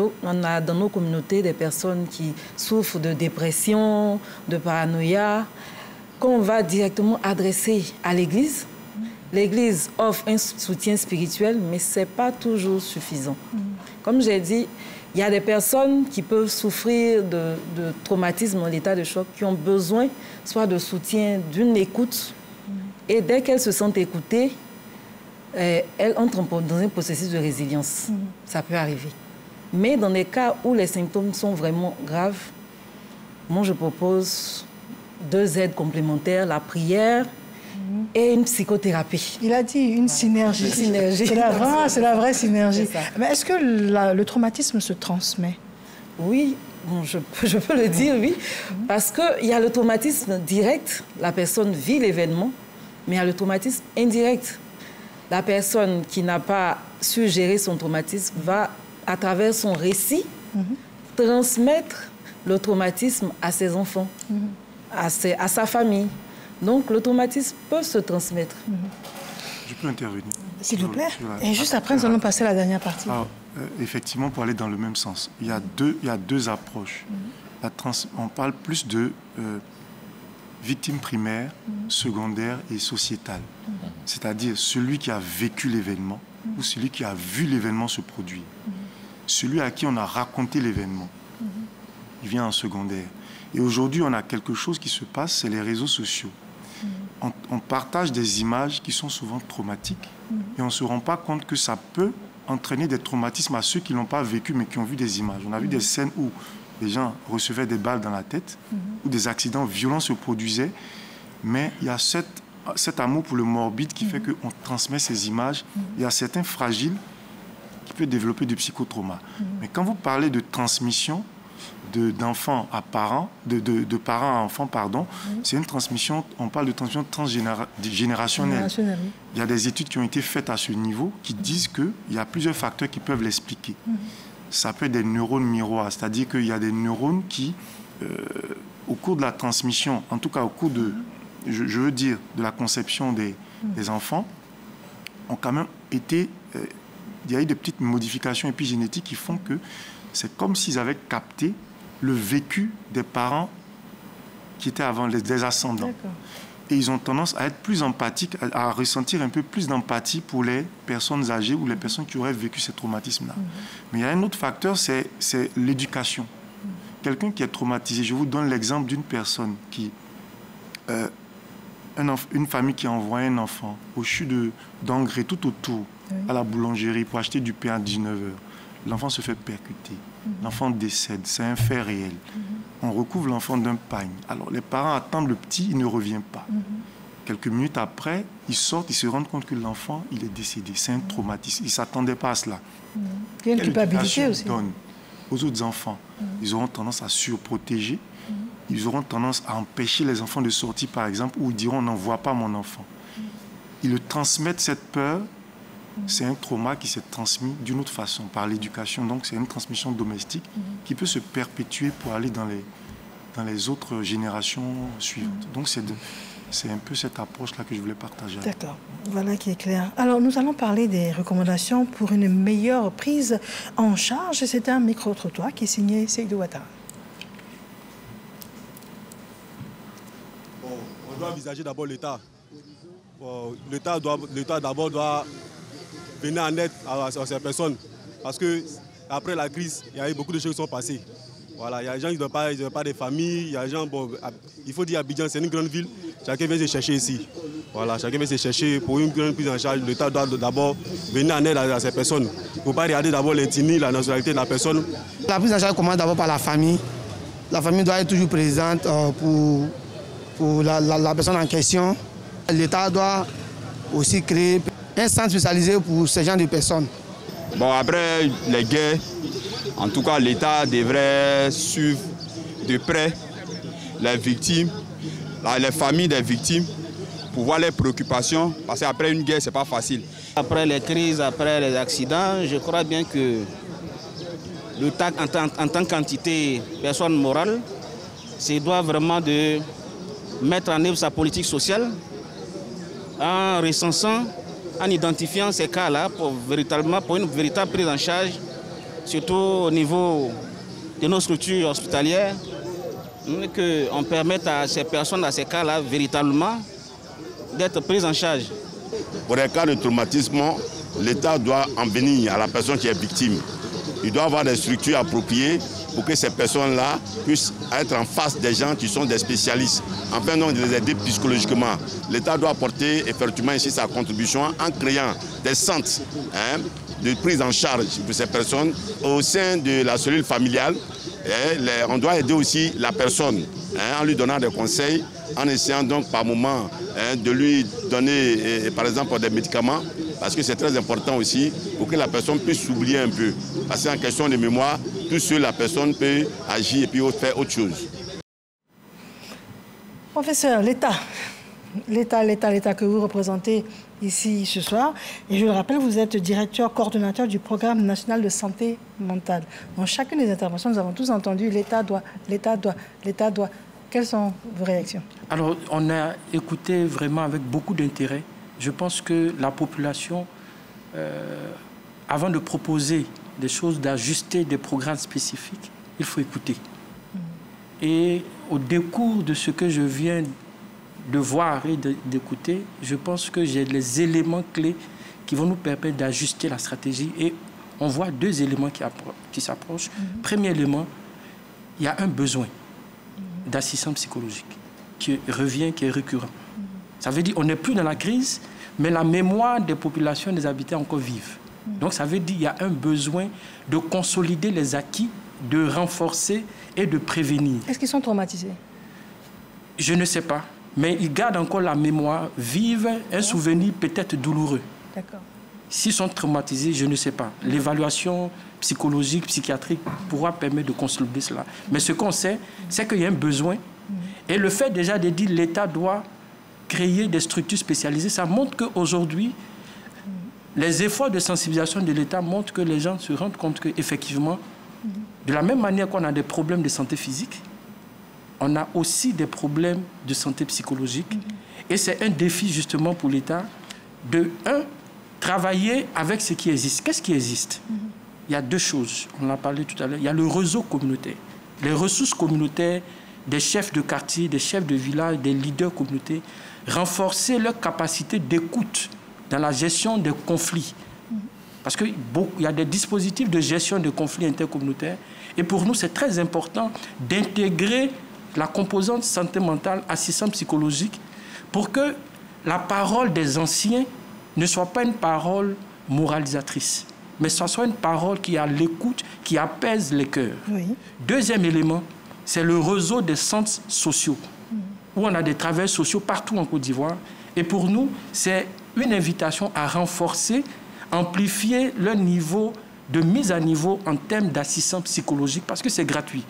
dans nos communautés des personnes qui souffrent de dépression, de paranoïa. Quand on va directement adresser à l'Église, l'Église offre un soutien spirituel, mais ce n'est pas toujours suffisant. Comme j'ai dit, il y a des personnes qui peuvent souffrir de traumatisme en état de choc, qui ont besoin soit de soutien, d'une écoute. Et dès qu'elles se sentent écoutées, elles entrent dans un processus de résilience. Ça peut arriver. Mais dans les cas où les symptômes sont vraiment graves, moi je propose 2 aides complémentaires, la prière et une psychothérapie. Il a dit une synergie. C'est la vraie synergie. Mais est-ce que le traumatisme se transmet? Oui, bon, je peux le dire, oui. Parce qu'il y a le traumatisme direct, la personne vit l'événement, mais il y a le traumatisme indirect. La personne qui n'a pas su gérer son traumatisme va, à travers son récit, transmettre le traumatisme à ses enfants, à sa famille. Donc, le traumatisme peut se transmettre. Je peux intervenir. S'il vous plaît. Et juste après, nous allons passer à la dernière partie. Alors, effectivement, pour aller dans le même sens, il y a deux approches. On parle plus de victime primaire, secondaire et sociétale. C'est-à-dire celui qui a vécu l'événement ou celui qui a vu l'événement se produire. Celui à qui on a raconté l'événement, il vient en secondaire. Et aujourd'hui, on a quelque chose qui se passe, c'est les réseaux sociaux. On partage des images qui sont souvent traumatiques et on ne se rend pas compte que ça peut entraîner des traumatismes à ceux qui ne l'ont pas vécu mais qui ont vu des images. On a vu des scènes où les gens recevaient des balles dans la tête, où des accidents violents se produisaient, mais il y a cet amour pour le morbide qui fait qu'on transmet ces images. Il y a certains fragiles qui peuvent développer du psychotrauma. Mais quand vous parlez de transmission d'enfants à parents, de parents à enfants, pardon, c'est une transmission, on parle de transmission transgénérationnelle. Il y a des études qui ont été faites à ce niveau qui disent qu'il y a plusieurs facteurs qui peuvent l'expliquer. Ça peut être des neurones miroirs, c'est-à-dire qu'il y a des neurones qui, au cours de la transmission, en tout cas au cours de, je veux dire, de la conception des enfants, ont quand même été... il y a eu des petites modifications épigénétiques qui font que c'est comme s'ils avaient capté le vécu des parents qui étaient avant, des ascendants. Et ils ont tendance à être plus empathiques, à ressentir un peu plus d'empathie pour les personnes âgées ou les personnes qui auraient vécu ces traumatismes-là. Mais il y a un autre facteur, c'est l'éducation. Quelqu'un qui est traumatisé, je vous donne l'exemple d'une personne qui... une famille qui envoie un enfant au CHU d'engrais tout autour, à la boulangerie, pour acheter du pain à 19h. L'enfant se fait percuter. L'enfant décède. C'est un fait réel. On recouvre l'enfant d'un pagne. Alors, les parents attendent le petit, il ne revient pas. Quelques minutes après, ils sortent, ils se rendent compte que l'enfant, il est décédé. C'est un traumatisme. Ils ne s'attendaient pas à cela. Il y a une culpabilité aussi. Donne aux autres enfants. Ils auront tendance à surprotéger. Ils auront tendance à empêcher les enfants de sortir, par exemple, ou ils diront « on n'envoie pas mon enfant ». Ils le transmettent cette peur. C'est un trauma qui s'est transmis d'une autre façon, par l'éducation. Donc, c'est une transmission domestique qui peut se perpétuer pour aller dans les autres générations suivantes. Donc, c'est un peu cette approche-là que je voulais partager. D'accord, voilà qui est clair. Alors, nous allons parler des recommandations pour une meilleure prise en charge. C'est un micro-trottoir qui est signé Seydou Ouattara. Bon, on doit envisager d'abord l'État. Bon, l'État d'abord doit venir en aide à ces personnes. Parce que après la crise, il y a eu beaucoup de choses qui sont passées. Voilà, il y a des gens qui n'ont pas de famille, il y a des gens, bon, il faut dire Abidjan, c'est une grande ville, chacun vient se chercher ici. Voilà, chacun vient se chercher pour une grande prise en charge. L'État doit d'abord venir en aide à ces personnes. Il ne faut pas regarder d'abord l'ethnie, la nationalité de la personne. La prise en charge commence d'abord par la famille. La famille doit être toujours présente pour la personne en question. L'État doit aussi créer un centre spécialisé pour ce genre de personnes. Bon, après les guerres, en tout cas, l'État devrait suivre de près les victimes, les familles des victimes, pour voir les préoccupations, parce qu'après une guerre, ce n'est pas facile. Après les crises, après les accidents, je crois bien que l'État, en tant qu'entité, personne morale, doit vraiment de mettre en œuvre sa politique sociale en recensant, en identifiant ces cas-là pour une véritable prise en charge, surtout au niveau de nos structures hospitalières, qu'on permette à ces personnes, à ces cas-là, véritablement, d'être prises en charge. Pour les cas de traumatisme, l'État doit en venir à la personne qui est victime. Il doit avoir des structures appropriées pour que ces personnes-là puissent être en face des gens qui sont des spécialistes, afin donc de les aider psychologiquement. L'État doit apporter effectivement ici sa contribution en créant des centres de prise en charge pour ces personnes au sein de la cellule familiale. On doit aider aussi la personne en lui donnant des conseils, en essayant donc par moment de lui donner par exemple des médicaments, parce que c'est très important aussi pour que la personne puisse s'oublier un peu. Parce qu'en question de mémoire, tout seul la personne peut agir et puis faire autre chose. Professeur, l'État que vous représentez ici ce soir, et je le rappelle, vous êtes directeur coordonnateur du programme national de santé mentale. Dans chacune des interventions, nous avons tous entendu l'État doit. Quelles sont vos réactions? Alors, on a écouté vraiment avec beaucoup d'intérêt je pense que la population, avant de proposer des choses, d'ajuster des programmes spécifiques, il faut écouter. Et au décours de ce que je viens de voir et d'écouter, je pense que j'ai les éléments clés qui vont nous permettre d'ajuster la stratégie. Et on voit deux éléments qui s'approchent. Premier élément, il y a un besoin d'assistance psychologique qui revient, qui est récurrent. Ça veut dire qu'on n'est plus dans la crise, mais la mémoire des populations, des habitants encore vive. Donc ça veut dire qu'il y a un besoin de consolider les acquis, de renforcer et de prévenir. Est-ce qu'ils sont traumatisés? Je ne sais pas, mais ils gardent encore la mémoire vive, un souvenir peut-être douloureux. D'accord. S'ils sont traumatisés, je ne sais pas. L'évaluation psychologique, psychiatrique pourra permettre de consolider cela. Mais ce qu'on sait, c'est qu'il y a un besoin. Et le fait déjà de dire que l'État doit créer des structures spécialisées, ça montre qu'aujourd'hui, les efforts de sensibilisation de l'État montrent que les gens se rendent compte qu'effectivement, de la même manière qu'on a des problèmes de santé physique, on a aussi des problèmes de santé psychologique. Et c'est un défi justement pour l'État de, travailler avec ce qui existe. Qu'est-ce qui existe? Il y a deux choses, on en a parlé tout à l'heure. Il y a le réseau communautaire, les ressources communautaires des chefs de quartier, des chefs de village, des leaders communautaires, renforcer leur capacité d'écoute dans la gestion des conflits. Parce qu'il y a des dispositifs de gestion des conflits intercommunautaires. Et pour nous, c'est très important d'intégrer la composante santé mentale, assistance psychologique, pour que la parole des anciens ne soit pas une parole moralisatrice, mais ce soit une parole qui a l'écoute, qui apaise les cœurs. Oui. Deuxième élément, c'est le réseau des centres sociaux, où on a des travailleurs sociaux partout en Côte d'Ivoire. Et pour nous, c'est une invitation à renforcer, amplifier leur niveau de mise à niveau en termes d'assistance psychologique, parce que c'est gratuit.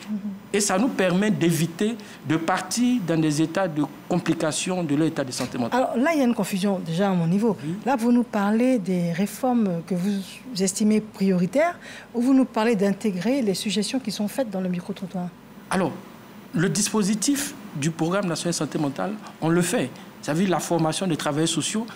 Et ça nous permet d'éviter de partir dans des états de complications de leur état de santé mentale. Alors là, il y a une confusion déjà à mon niveau. Là, vous nous parlez des réformes que vous estimez prioritaires, ou vous nous parlez d'intégrer les suggestions qui sont faites dans le micro-trottoir? Alors, le dispositif du programme national de santé mentale, on le fait. Ça veut dire la formation des travailleurs sociaux,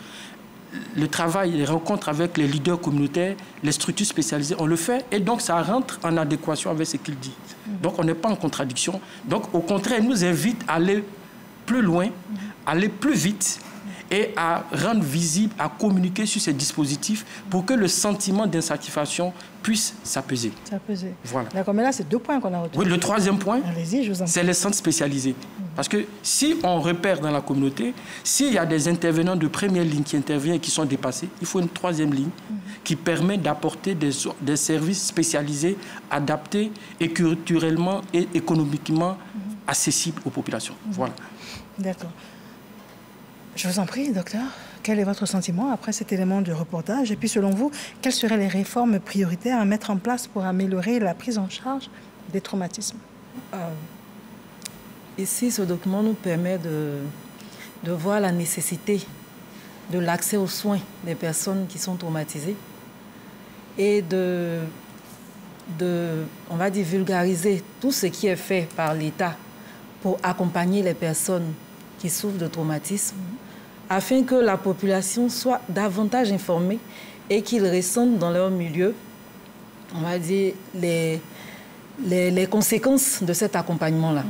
le travail, les rencontres avec les leaders communautaires, les structures spécialisées, on le fait. Et donc, ça rentre en adéquation avec ce qu'il dit. Donc, on n'est pas en contradiction. Donc, au contraire, il nous invite à aller plus loin, aller plus vite et à rendre visible, à communiquer sur ces dispositifs pour que le sentiment d'insatisfaction puisse s'apaiser. S'apaiser. Voilà. D'accord, mais là, c'est deux points qu'on a retenus. Oui, le troisième point, c'est les centres spécialisés. Parce que si on repère dans la communauté, s'il y a des intervenants de première ligne qui interviennent et qui sont dépassés, il faut une troisième ligne qui permet d'apporter des services spécialisés, adaptés et culturellement et économiquement accessibles aux populations. Voilà. D'accord. Je vous en prie, docteur, quel est votre sentiment après cet élément de reportage? Et puis, selon vous, quelles seraient les réformes prioritaires à mettre en place pour améliorer la prise en charge des traumatismes? Ici, ce document nous permet de voir la nécessité de l'accès aux soins des personnes qui sont traumatisées et on va dire, vulgariser tout ce qui est fait par l'État pour accompagner les personnes qui souffrent de traumatisme, afin que la population soit davantage informée et qu'ils ressentent dans leur milieu, on va dire, les conséquences de cet accompagnement-là.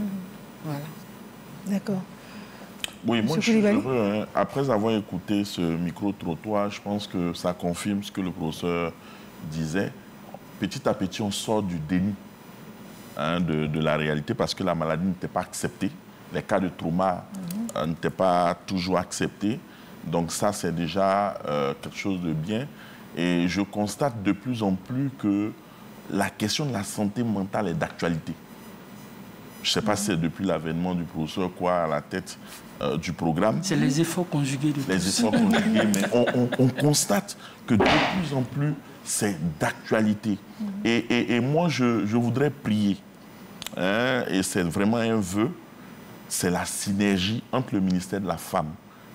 Voilà. D'accord. Oui, moi, après avoir écouté ce micro-trottoir, je pense que ça confirme ce que le professeur disait. Petit à petit, on sort du déni de la réalité parce que la maladie n'était pas acceptée. Les cas de trauma n'étaient pas toujours acceptés. Donc ça, c'est déjà quelque chose de bien. Et je constate de plus en plus que la question de la santé mentale est d'actualité. Je ne sais pas si c'est depuis l'avènement du professeur à la tête du programme. C'est les efforts conjugués. Les efforts conjugués, mais on constate que de plus en plus, c'est d'actualité. Et moi, je voudrais prier, et c'est vraiment un vœu, c'est la synergie entre le ministère de la Femme,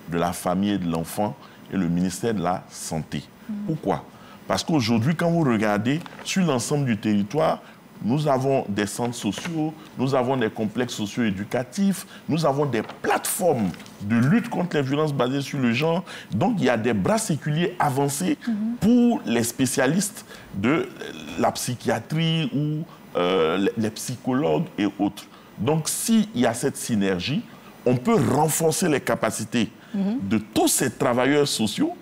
de la Famille et de l'Enfant et le ministère de la Santé. Pourquoi? Parce qu'aujourd'hui, quand vous regardez sur l'ensemble du territoire, nous avons des centres sociaux, nous avons des complexes socio-éducatifs, nous avons des plateformes de lutte contre les violences basées sur le genre. Donc, il y a des bras séculiers avancés pour les spécialistes de la psychiatrie ou les psychologues et autres. Donc, s'il y a cette synergie, on peut renforcer les capacités de tous ces travailleurs sociaux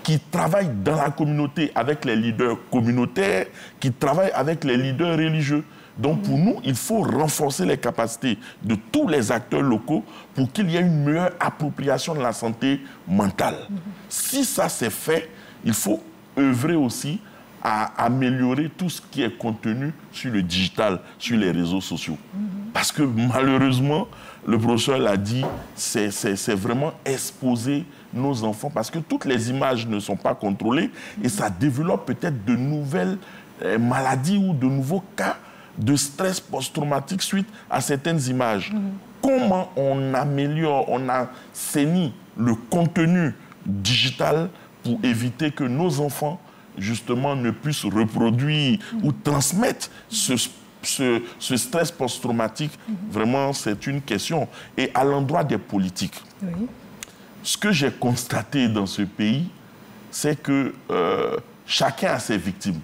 qui travaillent dans la communauté avec les leaders communautaires, qui travaillent avec les leaders religieux. Donc pour nous, il faut renforcer les capacités de tous les acteurs locaux pour qu'il y ait une meilleure appropriation de la santé mentale. Si ça c'est fait, il faut œuvrer aussi à améliorer tout ce qui est contenu sur le digital, sur les réseaux sociaux. Parce que malheureusement, le professeur l'a dit, c'est vraiment exposer nos enfants parce que toutes les images ne sont pas contrôlées et ça développe peut-être de nouvelles maladies ou de nouveaux cas de stress post-traumatique suite à certaines images. Comment on améliore, on assainit le contenu digital pour éviter que nos enfants, justement, ne puissent reproduire ou transmettre ce stress post-traumatique? Vraiment, c'est une question. Et à l'endroit des politiques, ce que j'ai constaté dans ce pays, c'est que chacun a ses victimes.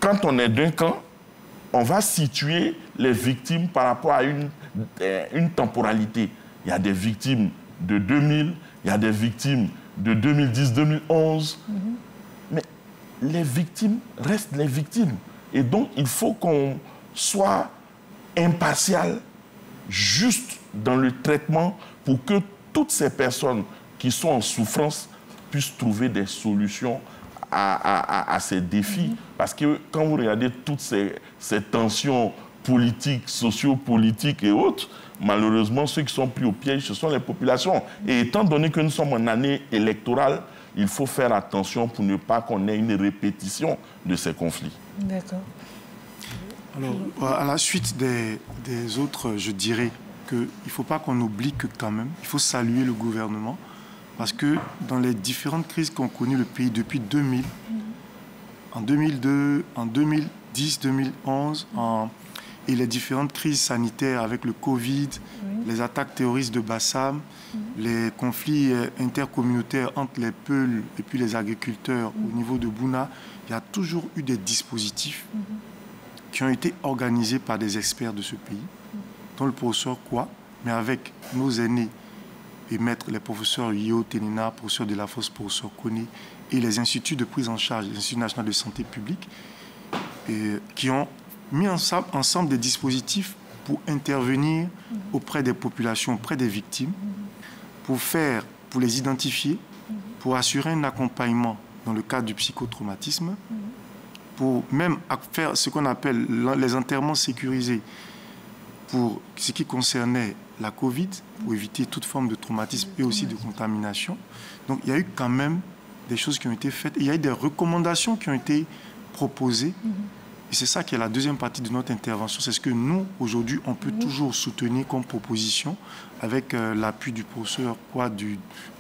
Quand on est d'un camp, on va situer les victimes par rapport à une temporalité. Il y a des victimes de 2000, il y a des victimes de 2010-2011. Mais les victimes restent les victimes. Et donc, il faut qu'on soit impartial, juste dans le traitement pour que toutes ces personnes qui sont en souffrance puissent trouver des solutions à ces défis. Parce que quand vous regardez toutes ces tensions politiques, sociopolitiques et autres, malheureusement, ceux qui sont pris au piège, ce sont les populations. Et étant donné que nous sommes en année électorale, il faut faire attention pour ne pas qu'on ait une répétition de ces conflits. D'accord. Alors, à la suite des autres, je dirais qu'il ne faut pas qu'on oublie que quand même, il faut saluer le gouvernement parce que dans les différentes crises qu'ont connues le pays depuis 2000, en 2002, en 2010, 2011, et les différentes crises sanitaires avec le Covid, les attaques terroristes de Bassam, les conflits intercommunautaires entre les Peuls et puis les agriculteurs au niveau de Bouna, il y a toujours eu des dispositifs qui ont été organisés par des experts de ce pays, dont le professeur Kwa, mais avec nos aînés et maîtres, les professeurs Yo Tenina, professeur de la Fosse, professeur Koné, et les instituts de prise en charge, l'Institut national de santé publique, qui ont mis ensemble des dispositifs pour intervenir auprès des populations, auprès des victimes, pour les identifier, pour assurer un accompagnement dans le cadre du psychotraumatisme, pour même faire ce qu'on appelle les enterrements sécurisés pour ce qui concernait la Covid, pour éviter toute forme de traumatisme et aussi de contamination. Donc il y a eu quand même des choses qui ont été faites. Il y a eu des recommandations qui ont été proposées. Et c'est ça qui est la deuxième partie de notre intervention. C'est ce que nous, aujourd'hui, on peut toujours soutenir comme proposition avec l'appui du professeur du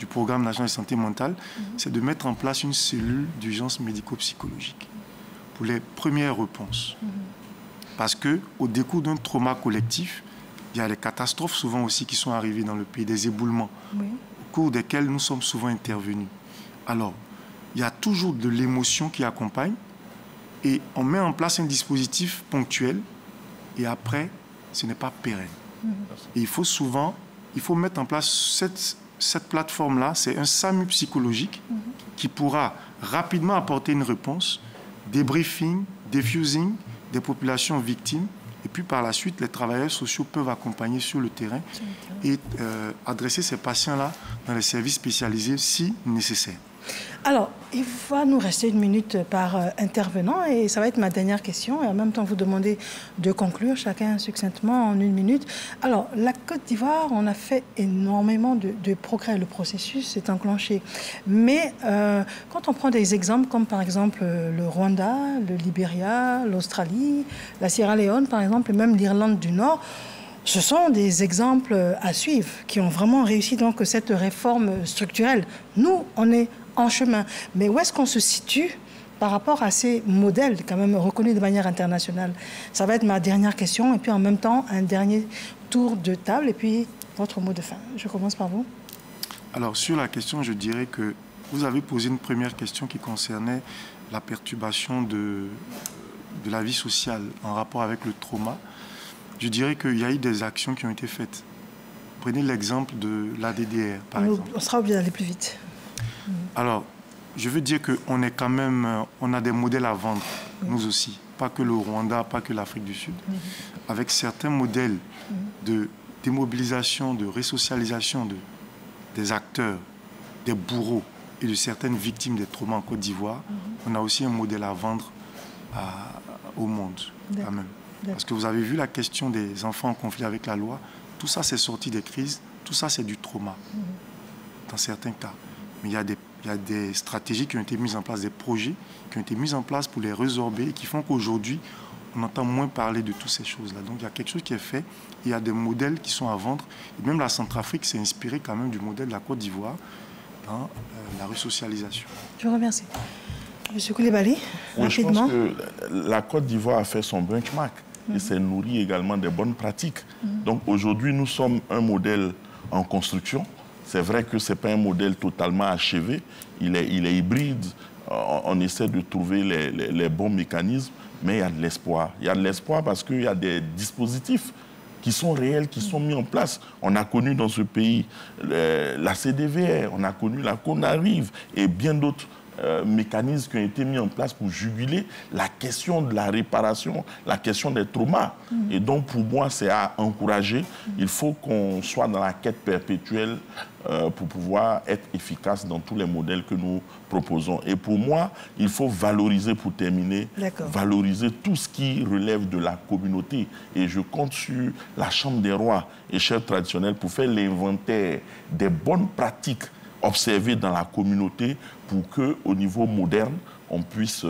Programme national de santé mentale. C'est de mettre en place une cellule d'urgence médico-psychologique pour les premières réponses. Parce qu'au décours d'un trauma collectif, il y a les catastrophes souvent aussi qui sont arrivées dans le pays, des éboulements, au cours desquels nous sommes souvent intervenus. Alors, il y a toujours de l'émotion qui accompagne et on met en place un dispositif ponctuel et après, ce n'est pas pérenne. Et il faut mettre en place cette plateforme-là, c'est un SAMU psychologique qui pourra rapidement apporter une réponse, débriefing, diffusing des populations victimes. Et puis par la suite, les travailleurs sociaux peuvent accompagner sur le terrain et adresser ces patients-là dans les services spécialisés si nécessaire. Alors, il va nous rester 1 minute par intervenant et ça va être ma dernière question. Et en même temps, vous demander de conclure chacun succinctement en 1 minute. Alors, la Côte d'Ivoire, on a fait énormément de progrès. Le processus s'est enclenché. Mais quand on prend des exemples comme par exemple le Rwanda, le Libéria, l'Australie, la Sierra Leone par exemple, et même l'Irlande du Nord, ce sont des exemples à suivre qui ont vraiment réussi donc cette réforme structurelle. Nous, on est en chemin. Mais où est-ce qu'on se situe par rapport à ces modèles quand même reconnus de manière internationale? Ça va être ma dernière question et puis en même temps un dernier tour de table et puis votre mot de fin. Je commence par vous. Alors sur la question, je dirais que vous avez posé une première question qui concernait la perturbation de la vie sociale en rapport avec le trauma. Je dirais qu'il y a eu des actions qui ont été faites. Prenez l'exemple de l'ADDR, par exemple. On sera obligé d'aller plus vite. Alors, je veux dire qu'on est quand même, on a des modèles à vendre, nous aussi. Pas que le Rwanda, pas que l'Afrique du Sud. Avec certains modèles de démobilisation, de resocialisation des acteurs, des bourreaux et de certaines victimes des traumas en Côte d'Ivoire, on a aussi un modèle à vendre au monde, quand même. Parce que vous avez vu la question des enfants en conflit avec la loi, tout ça c'est sorti des crises, tout ça c'est du trauma, dans certains cas. Mais il y a des stratégies qui ont été mises en place, des projets qui ont été mis en place pour les résorber et qui font qu'aujourd'hui, on entend moins parler de toutes ces choses-là. Donc il y a quelque chose qui est fait, il y a des modèles qui sont à vendre. Et même la Centrafrique s'est inspirée quand même du modèle de la Côte d'Ivoire dans la resocialisation. Je vous remercie. Monsieur Koulibaly, oui, rapidement. Je pense que la Côte d'Ivoire a fait son benchmark et s'est nourrie également des bonnes pratiques. Donc aujourd'hui, nous sommes un modèle en construction. C'est vrai que ce n'est pas un modèle totalement achevé, il est hybride. On essaie de trouver les bons mécanismes, mais il y a de l'espoir. Il y a de l'espoir parce qu'il y a des dispositifs qui sont réels, qui sont mis en place. On a connu dans ce pays la CDVR, on a connu la CONARIV et bien d'autres mécanismes qui ont été mis en place pour juguler la question de la réparation, la question des traumas. Et donc, pour moi, c'est à encourager. Il faut qu'on soit dans la quête perpétuelle pour pouvoir être efficace dans tous les modèles que nous proposons. Et pour moi, il faut valoriser, pour terminer, valoriser tout ce qui relève de la communauté. Et je compte sur la Chambre des rois et chefs traditionnels pour faire l'inventaire des bonnes pratiques observées dans la communauté pour qu'au niveau moderne, on puisse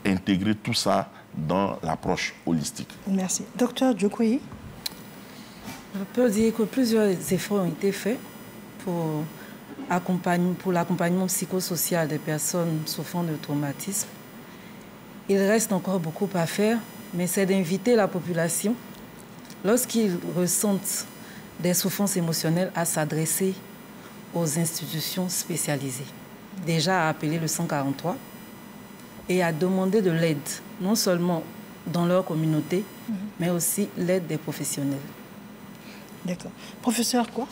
intégrer tout ça dans l'approche holistique. Merci. Docteur Djokoui. Je peux dire que plusieurs efforts ont été faits pour l'accompagnement psychosocial des personnes souffrant de traumatisme. Il reste encore beaucoup à faire, mais c'est d'inviter la population, lorsqu'ils ressentent des souffrances émotionnelles, à s'adresser aux institutions spécialisées. Déjà à appeler le 143 et à demander de l'aide, non seulement dans leur communauté, mais aussi l'aide des professionnels. D'accord. Professeur, quoi?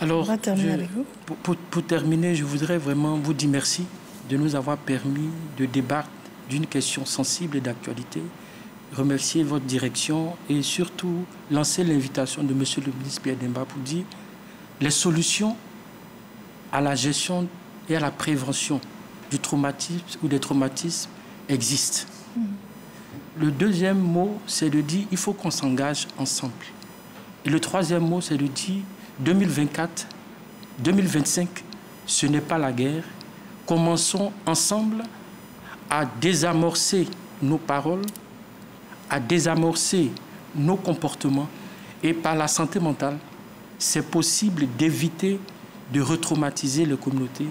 Alors, on va terminer avec vous. Pour terminer, je voudrais vraiment vous dire merci de nous avoir permis de débattre d'une question sensible et d'actualité, remercier votre direction et surtout lancer l'invitation de Monsieur le ministre Pierre Demba pour dire les solutions à la gestion et à la prévention du traumatisme ou des traumatismes existent. Le deuxième mot, c'est de dire qu'il faut qu'on s'engage ensemble. Et le troisième mot, c'est de dire 2024, 2025, ce n'est pas la guerre. Commençons ensemble à désamorcer nos paroles, à désamorcer nos comportements. Et par la santé mentale, c'est possible d'éviter de retraumatiser les communautés.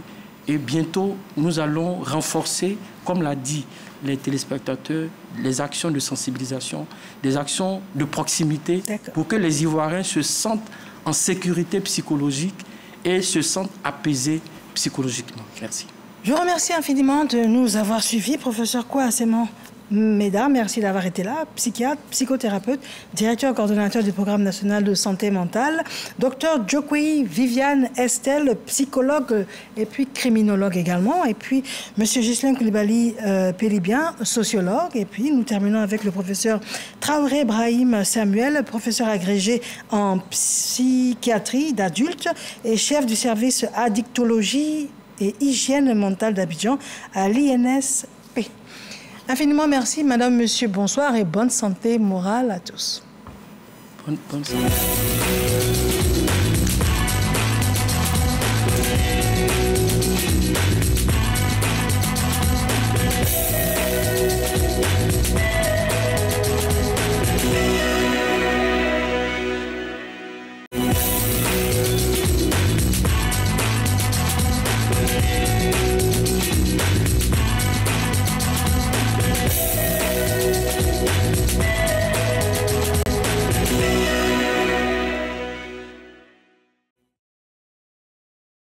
Et bientôt, nous allons renforcer, comme l'a dit les téléspectateurs, les actions de sensibilisation, des actions de proximité pour que les Ivoiriens se sentent en sécurité psychologique et se sentent apaisés psychologiquement. Merci. Je vous remercie infiniment de nous avoir suivis. Professeur Kouasséman Meda, merci d'avoir été là. Psychiatre, psychothérapeute, directeur coordonnateur du programme national de santé mentale. Docteur Djokoui Viviane Estelle, psychologue et puis criminologue également. Et puis Monsieur Ghislain Koulibaly Pélibien, sociologue. Et puis nous terminons avec le professeur Traoré Brahim Samuel, professeur agrégé en psychiatrie d'adultes et chef du service addictologie et hygiène mentale d'Abidjan à l'INSP. Infiniment merci, madame, monsieur, bonsoir et bonne santé morale à tous. Bonne santé.